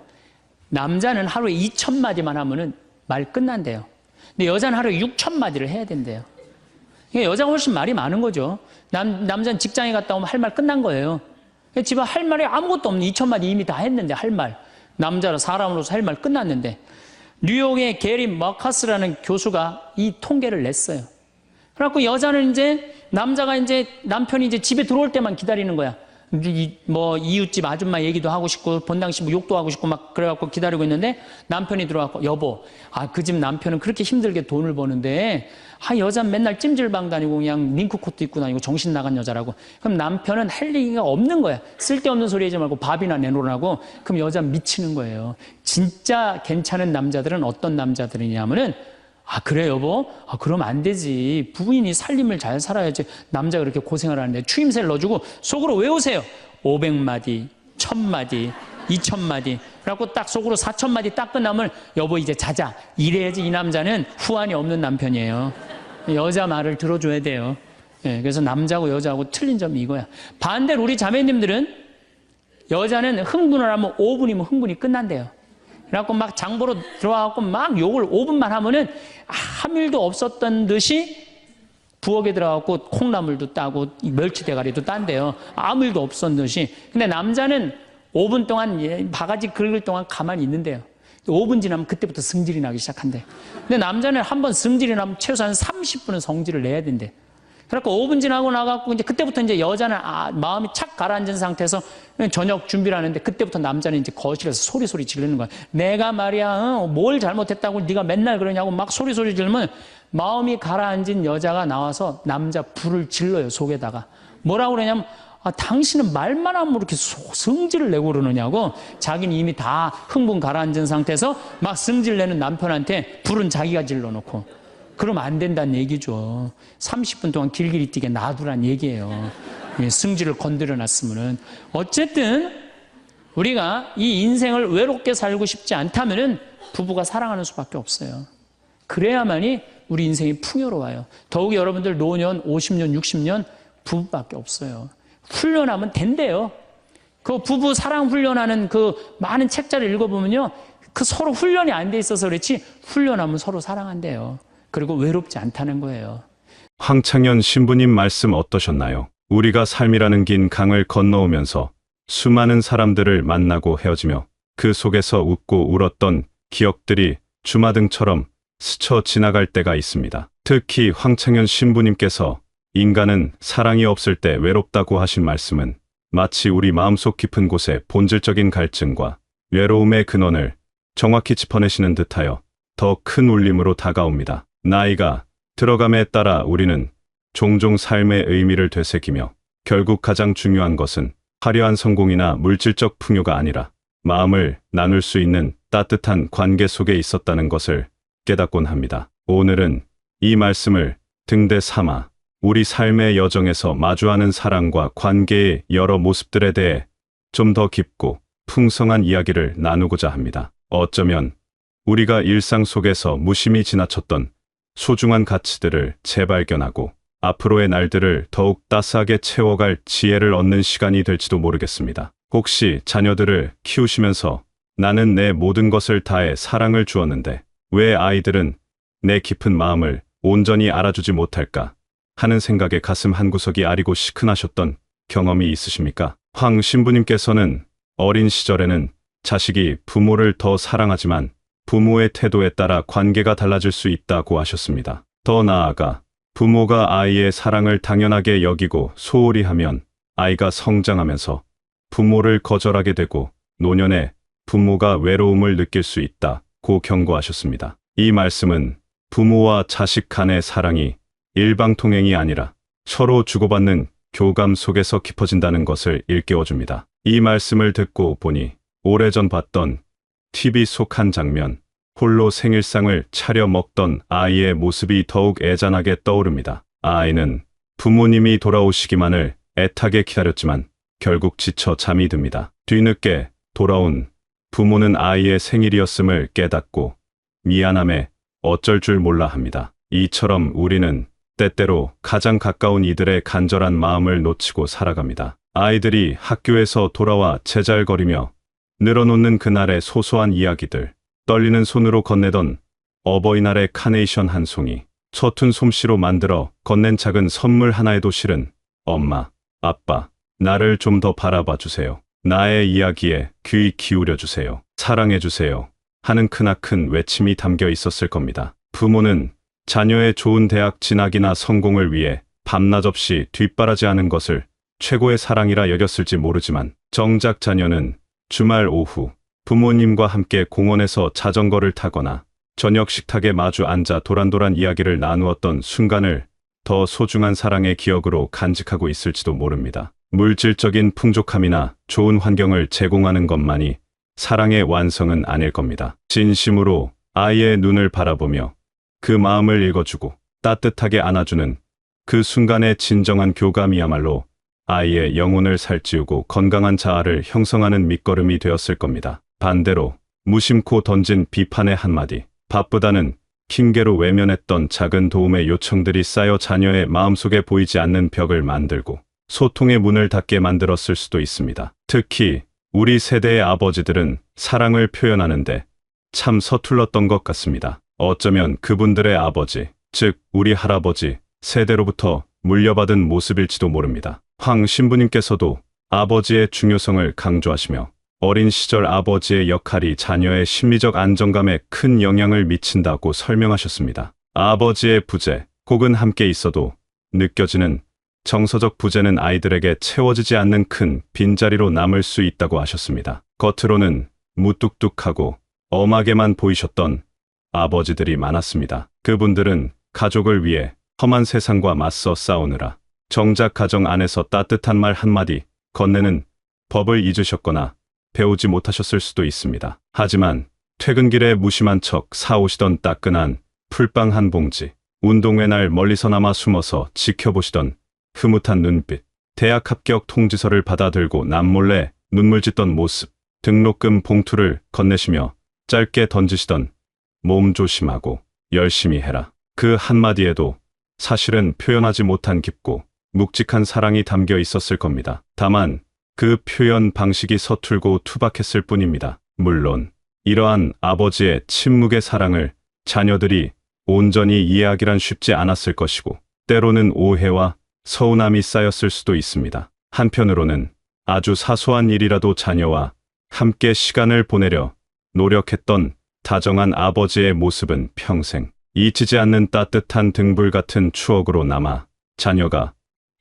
남자는 하루에 2,000마디만 하면은 말 끝난대요. 근데 여자는 하루에 6,000마디를 해야 된대요. 그러니까 여자가 훨씬 말이 많은 거죠. 남자는 직장에 갔다 오면 할 말 끝난 거예요. 집에 할 말이 아무것도 없는 2,000마디 이미 다 했는데 할 말. 남자로 사람으로서 할 말 끝났는데 뉴욕의 게리 머카스라는 교수가 이 통계를 냈어요. 그래갖고 여자는 남자가 남편이 집에 들어올 때만 기다리는 거야. 뭐 이웃집 아줌마 얘기도 하고 싶고 본당시 뭐 욕도 하고 싶고 막 그래갖고 기다리고 있는데 남편이 들어와서 여보, 그 집 남편은 그렇게 힘들게 돈을 버는데 여자는 맨날 찜질방 다니고 그냥 링크코트 입고 다니고 정신 나간 여자라고. 그럼 남편은 할 얘기가 없는 거야. 쓸데없는 소리 하지 말고 밥이나 내놓으라고. 그럼 여자는 미치는 거예요. 진짜 괜찮은 남자들은 어떤 남자들이냐면은 그래 여보? 그럼 안 되지. 부인이 살림을 잘 살아야지. 남자가 그렇게 고생을 하는데 추임새를 넣어주고 속으로 외우세요. 500마디, 1000마디, 2000마디. 그래갖고 딱 속으로 4000마디 딱 끝나면 여보 이제 자자. 이래야지 이 남자는 후환이 없는 남편이에요. 여자 말을 들어줘야 돼요. 예, 그래서 남자하고 여자하고 틀린 점이 이거야. 반대로 우리 자매님들은 여자는 흥분을 하면 5분이면 흥분이 끝난대요. 그래갖고 막 장보러 들어와갖고 막 욕을 5분만 하면은 아무 일도 없었던 듯이 부엌에 들어가고 콩나물도 따고 멸치 대가리도 딴대요. 아무 일도 없었던 듯이. 근데 남자는 5분 동안 바가지 긁을 동안 가만히 있는데요. 5분 지나면 그때부터 성질이 나기 시작한대. 근데 남자는 한번 성질이 나면 최소한 30분은 성질을 내야 된대. 그래갖고 5분 지나고 나갖고 이제 그때부터 이제 여자는 마음이 착 가라앉은 상태에서 저녁 준비를 하는데 그때부터 남자는 이제 거실에서 소리 지르는 거야. 내가 말이야, 뭘 잘못했다고 네가 맨날 그러냐고 막 소리 지르면 마음이 가라앉은 여자가 나와서 남자 불을 질러요, 속에다가. 뭐라고 그러냐면, 당신은 말만 하면 이렇게 성질을 내고 그러느냐고. 자기는 이미 다 흥분 가라앉은 상태에서 막 성질 내는 남편한테 불은 자기가 질러놓고. 그러면 안 된다는 얘기죠. 30분 동안 길길이 뛰게 놔두란 얘기예요. 성질을 건드려 놨으면은. 어쨌든 우리가 이 인생을 외롭게 살고 싶지 않다면은 부부가 사랑하는 수밖에 없어요. 그래야만이 우리 인생이 풍요로워요. 더욱이 여러분들 노년 50년 60년 부부밖에 없어요. 훈련하면 된대요. 그 부부 사랑 훈련하는 그 많은 책자를 읽어보면요, 그 서로 훈련이 안 돼 있어서 그렇지 훈련하면 서로 사랑한대요. 그리고 외롭지 않다는 거예요. 황창현 신부님 말씀 어떠셨나요? 우리가 삶이라는 긴 강을 건너오면서 수많은 사람들을 만나고 헤어지며 그 속에서 웃고 울었던 기억들이 주마등처럼 스쳐 지나갈 때가 있습니다. 특히 황창현 신부님께서 인간은 사랑이 없을 때 외롭다고 하신 말씀은 마치 우리 마음속 깊은 곳의 본질적인 갈증과 외로움의 근원을 정확히 짚어내시는 듯하여 더 큰 울림으로 다가옵니다. 나이가 들어감에 따라 우리는 종종 삶의 의미를 되새기며 결국 가장 중요한 것은 화려한 성공이나 물질적 풍요가 아니라 마음을 나눌 수 있는 따뜻한 관계 속에 있었다는 것을 깨닫곤 합니다. 오늘은 이 말씀을 등대 삼아 우리 삶의 여정에서 마주하는 사랑과 관계의 여러 모습들에 대해 좀 더 깊고 풍성한 이야기를 나누고자 합니다. 어쩌면 우리가 일상 속에서 무심히 지나쳤던 소중한 가치들을 재발견하고 앞으로의 날들을 더욱 따스하게 채워갈 지혜를 얻는 시간이 될지도 모르겠습니다. 혹시 자녀들을 키우시면서 나는 내 모든 것을 다해 사랑을 주었는데 왜 아이들은 내 깊은 마음을 온전히 알아주지 못할까 하는 생각에 가슴 한구석이 아리고 시큰하셨던 경험이 있으십니까? 황 신부님께서는 어린 시절에는 자식이 부모를 더 사랑하지만 부모의 태도에 따라 관계가 달라질 수 있다고 하셨습니다. 더 나아가 부모가 아이의 사랑을 당연하게 여기고 소홀히 하면 아이가 성장하면서 부모를 거절하게 되고 노년에 부모가 외로움을 느낄 수 있다고 경고하셨습니다. 이 말씀은 부모와 자식 간의 사랑이 일방통행이 아니라 서로 주고받는 교감 속에서 깊어진다는 것을 일깨워줍니다. 이 말씀을 듣고 보니 오래전 봤던 TV 속 한 장면, 홀로 생일상을 차려 먹던 아이의 모습이 더욱 애잔하게 떠오릅니다. 아이는 부모님이 돌아오시기만을 애타게 기다렸지만 결국 지쳐 잠이 듭니다. 뒤늦게 돌아온 부모는 아이의 생일이었음을 깨닫고 미안함에 어쩔 줄 몰라 합니다. 이처럼 우리는 때때로 가장 가까운 이들의 간절한 마음을 놓치고 살아갑니다. 아이들이 학교에서 돌아와 제잘거리며 늘어놓는 그날의 소소한 이야기들, 떨리는 손으로 건네던 어버이날의 카네이션 한 송이, 서툰 솜씨로 만들어 건넨 작은 선물 하나에도 실은 엄마, 아빠, 나를 좀 더 바라봐 주세요. 나의 이야기에 귀 기울여 주세요. 사랑해 주세요. 하는 크나큰 외침이 담겨 있었을 겁니다. 부모는 자녀의 좋은 대학 진학이나 성공을 위해 밤낮 없이 뒷바라지하는 것을 최고의 사랑이라 여겼을지 모르지만 정작 자녀는 주말 오후 부모님과 함께 공원에서 자전거를 타거나 저녁 식탁에 마주 앉아 도란도란 이야기를 나누었던 순간을 더 소중한 사랑의 기억으로 간직하고 있을지도 모릅니다. 물질적인 풍족함이나 좋은 환경을 제공하는 것만이 사랑의 완성은 아닐 겁니다. 진심으로 아이의 눈을 바라보며 그 마음을 읽어주고 따뜻하게 안아주는 그 순간의 진정한 교감이야말로 아이의 영혼을 살찌우고 건강한 자아를 형성하는 밑거름이 되었을 겁니다. 반대로 무심코 던진 비판의 한마디, 바쁘다는 핑계로 외면했던 작은 도움의 요청들이 쌓여 자녀의 마음속에 보이지 않는 벽을 만들고 소통의 문을 닫게 만들었을 수도 있습니다. 특히 우리 세대의 아버지들은 사랑을 표현하는데 참 서툴렀던 것 같습니다. 어쩌면 그분들의 아버지, 즉 우리 할아버지 세대로부터 물려받은 모습일지도 모릅니다. 황 신부님께서도 아버지의 중요성을 강조하시며 어린 시절 아버지의 역할이 자녀의 심리적 안정감에 큰 영향을 미친다고 설명하셨습니다. 아버지의 부재, 혹은 함께 있어도 느껴지는 정서적 부재는 아이들에게 채워지지 않는 큰 빈자리로 남을 수 있다고 하셨습니다. 겉으로는 무뚝뚝하고 엄하게만 보이셨던 아버지들이 많았습니다. 그분들은 가족을 위해 험한 세상과 맞서 싸우느라 정작 가정 안에서 따뜻한 말 한마디 건네는 법을 잊으셨거나 배우지 못하셨을 수도 있습니다. 하지만 퇴근길에 무심한 척 사오시던 따끈한 풀빵 한 봉지, 운동회 날 멀리서나마 숨어서 지켜보시던 흐뭇한 눈빛, 대학 합격 통지서를 받아들고 남몰래 눈물 짓던 모습, 등록금 봉투를 건네시며 짧게 던지시던 몸 조심하고 열심히 해라. 그 한마디에도 사실은 표현하지 못한 깊고 묵직한 사랑이 담겨 있었을 겁니다. 다만 그 표현 방식이 서툴고 투박했을 뿐입니다. 물론 이러한 아버지의 침묵의 사랑을 자녀들이 온전히 이해하기란 쉽지 않았을 것이고 때로는 오해와 서운함이 쌓였을 수도 있습니다. 한편으로는 아주 사소한 일이라도 자녀와 함께 시간을 보내려 노력했던 다정한 아버지의 모습은 평생 잊히지 않는 따뜻한 등불 같은 추억으로 남아 자녀가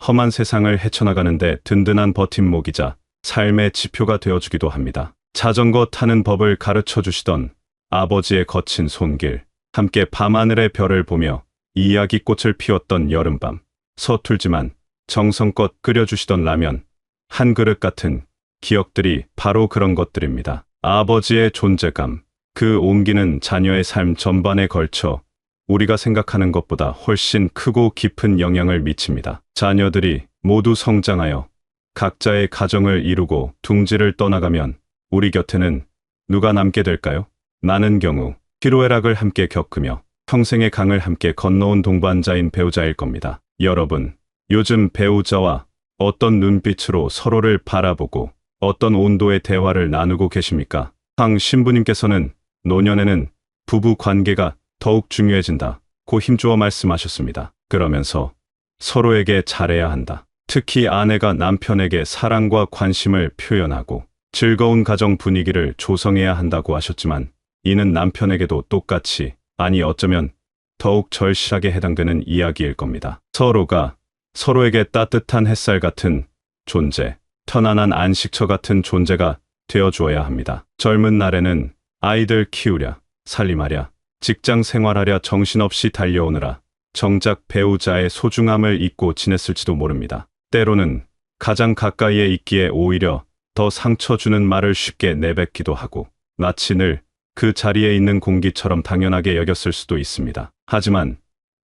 험한 세상을 헤쳐나가는데 든든한 버팀목이자 삶의 지표가 되어주기도 합니다. 자전거 타는 법을 가르쳐 주시던 아버지의 거친 손길, 함께 밤하늘의 별을 보며 이야기꽃을 피웠던 여름밤, 서툴지만 정성껏 끓여주시던 라면, 한 그릇 같은 기억들이 바로 그런 것들입니다. 아버지의 존재감, 그 온기는 자녀의 삶 전반에 걸쳐 우리가 생각하는 것보다 훨씬 크고 깊은 영향을 미칩니다. 자녀들이 모두 성장하여 각자의 가정을 이루고 둥지를 떠나가면 우리 곁에는 누가 남게 될까요? 많은 경우 희로애락을 함께 겪으며 평생의 강을 함께 건너온 동반자인 배우자일 겁니다. 여러분, 요즘 배우자와 어떤 눈빛으로 서로를 바라보고 어떤 온도의 대화를 나누고 계십니까? 황 신부님께서는 노년에는 부부 관계가 더욱 중요해진다고 힘주어 말씀하셨습니다. 그러면서 서로에게 잘해야 한다. 특히 아내가 남편에게 사랑과 관심을 표현하고 즐거운 가정 분위기를 조성해야 한다고 하셨지만 이는 남편에게도 똑같이, 아니 어쩌면 더욱 절실하게 해당되는 이야기일 겁니다. 서로가 서로에게 따뜻한 햇살 같은 존재, 편안한 안식처 같은 존재가 되어주어야 합니다. 젊은 날에는 아이들 키우랴, 살림하랴, 직장 생활하랴 정신없이 달려오느라 정작 배우자의 소중함을 잊고 지냈을지도 모릅니다. 때로는 가장 가까이에 있기에 오히려 더 상처 주는 말을 쉽게 내뱉기도 하고 마치 늘 그 자리에 있는 공기처럼 당연하게 여겼을 수도 있습니다. 하지만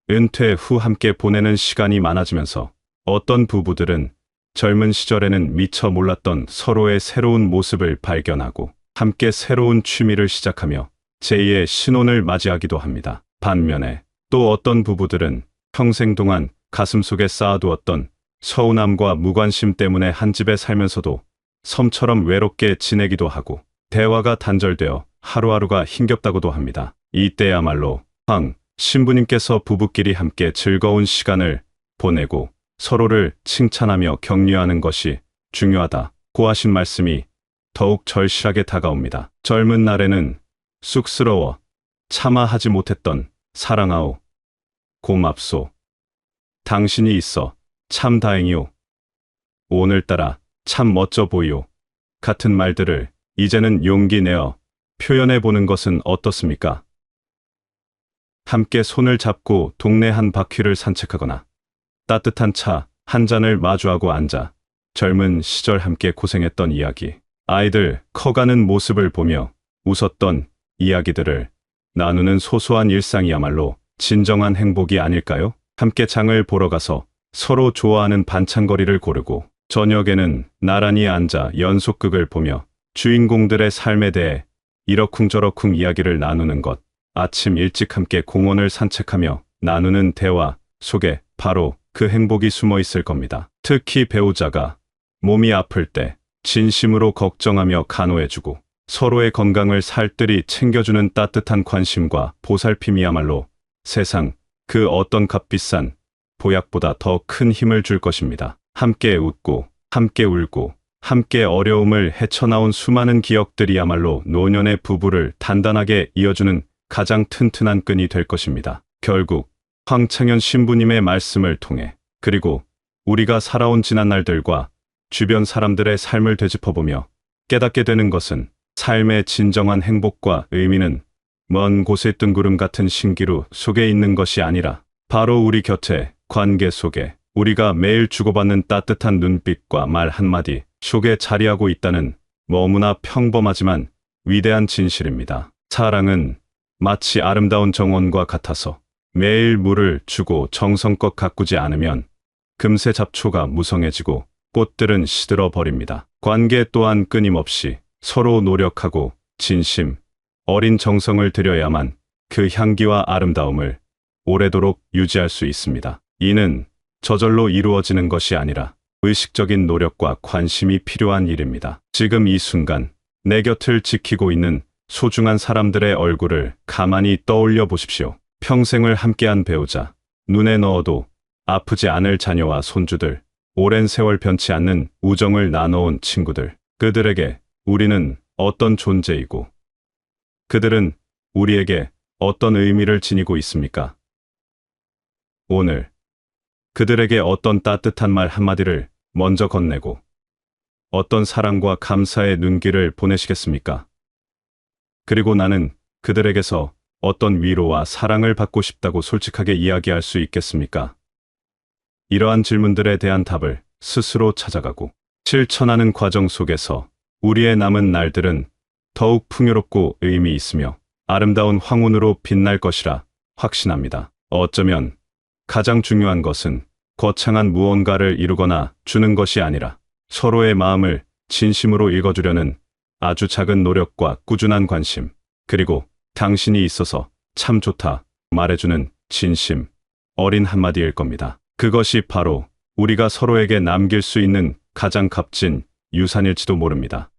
은퇴 후 함께 보내는 시간이 많아지면서 어떤 부부들은 젊은 시절에는 미처 몰랐던 서로의 새로운 모습을 발견하고 함께 새로운 취미를 시작하며 제2의 신혼을 맞이하기도 합니다. 반면에 또 어떤 부부들은 평생 동안 가슴속에 쌓아두었던 서운함과 무관심 때문에 한 집에 살면서도 섬처럼 외롭게 지내기도 하고 대화가 단절되어 하루하루가 힘겹다고도 합니다. 이때야말로 황 신부님께서 부부끼리 함께 즐거운 시간을 보내고 서로를 칭찬하며 격려하는 것이 중요하다고 하신 말씀이 더욱 절실하게 다가옵니다. 젊은 날에는 쑥스러워 차마 하지 못했던 사랑하오, 고맙소, 당신이 있어 참 다행이오, 오늘따라 참 멋져 보이오 같은 말들을 이제는 용기 내어 표현해 보는 것은 어떻습니까? 함께 손을 잡고 동네 한 바퀴를 산책하거나 따뜻한 차 한 잔을 마주하고 앉아 젊은 시절 함께 고생했던 이야기, 아이들 커가는 모습을 보며 웃었던 이야기들을 나누는 소소한 일상이야말로 진정한 행복이 아닐까요? 함께 장을 보러 가서 서로 좋아하는 반찬거리를 고르고 저녁에는 나란히 앉아 연속극을 보며 주인공들의 삶에 대해 이러쿵저러쿵 이야기를 나누는 것, 아침 일찍 함께 공원을 산책하며 나누는 대화 속에 바로 그 행복이 숨어 있을 겁니다. 특히 배우자가 몸이 아플 때 진심으로 걱정하며 간호해주고 서로의 건강을 살뜰히 챙겨주는 따뜻한 관심과 보살핌이야말로 세상 그 어떤 값비싼 보약보다 더 큰 힘을 줄 것입니다. 함께 웃고, 함께 울고, 함께 어려움을 헤쳐나온 수많은 기억들이야말로 노년의 부부를 단단하게 이어주는 가장 튼튼한 끈이 될 것입니다. 결국 황창현 신부님의 말씀을 통해 그리고 우리가 살아온 지난 날들과 주변 사람들의 삶을 되짚어보며 깨닫게 되는 것은 삶의 진정한 행복과 의미는 먼 곳의 뜬구름 같은 신기루 속에 있는 것이 아니라 바로 우리 곁에 관계 속에 우리가 매일 주고받는 따뜻한 눈빛과 말 한마디 속에 자리하고 있다는 너무나 평범하지만 위대한 진실입니다. 사랑은 마치 아름다운 정원과 같아서 매일 물을 주고 정성껏 가꾸지 않으면 금세 잡초가 무성해지고 꽃들은 시들어 버립니다. 관계 또한 끊임없이 서로 노력하고 진심, 어린 정성을 들여야만 그 향기와 아름다움을 오래도록 유지할 수 있습니다. 이는 저절로 이루어지는 것이 아니라 의식적인 노력과 관심이 필요한 일입니다. 지금 이 순간 내 곁을 지키고 있는 소중한 사람들의 얼굴을 가만히 떠올려 보십시오. 평생을 함께한 배우자, 눈에 넣어도 아프지 않을 자녀와 손주들, 오랜 세월 변치 않는 우정을 나눠온 친구들, 그들에게 우리는 어떤 존재이고 그들은 우리에게 어떤 의미를 지니고 있습니까? 오늘 그들에게 어떤 따뜻한 말 한마디를 먼저 건네고 어떤 사랑과 감사의 눈길을 보내시겠습니까? 그리고 나는 그들에게서 어떤 위로와 사랑을 받고 싶다고 솔직하게 이야기할 수 있겠습니까? 이러한 질문들에 대한 답을 스스로 찾아가고 실천하는 과정 속에서 우리의 남은 날들은 더욱 풍요롭고 의미 있으며 아름다운 황혼으로 빛날 것이라 확신합니다. 어쩌면 가장 중요한 것은 거창한 무언가를 이루거나 주는 것이 아니라 서로의 마음을 진심으로 읽어주려는 아주 작은 노력과 꾸준한 관심, 그리고 당신이 있어서 참 좋다 말해주는 진심, 어린 한마디일 겁니다. 그것이 바로 우리가 서로에게 남길 수 있는 가장 값진 유산일지도 모릅니다.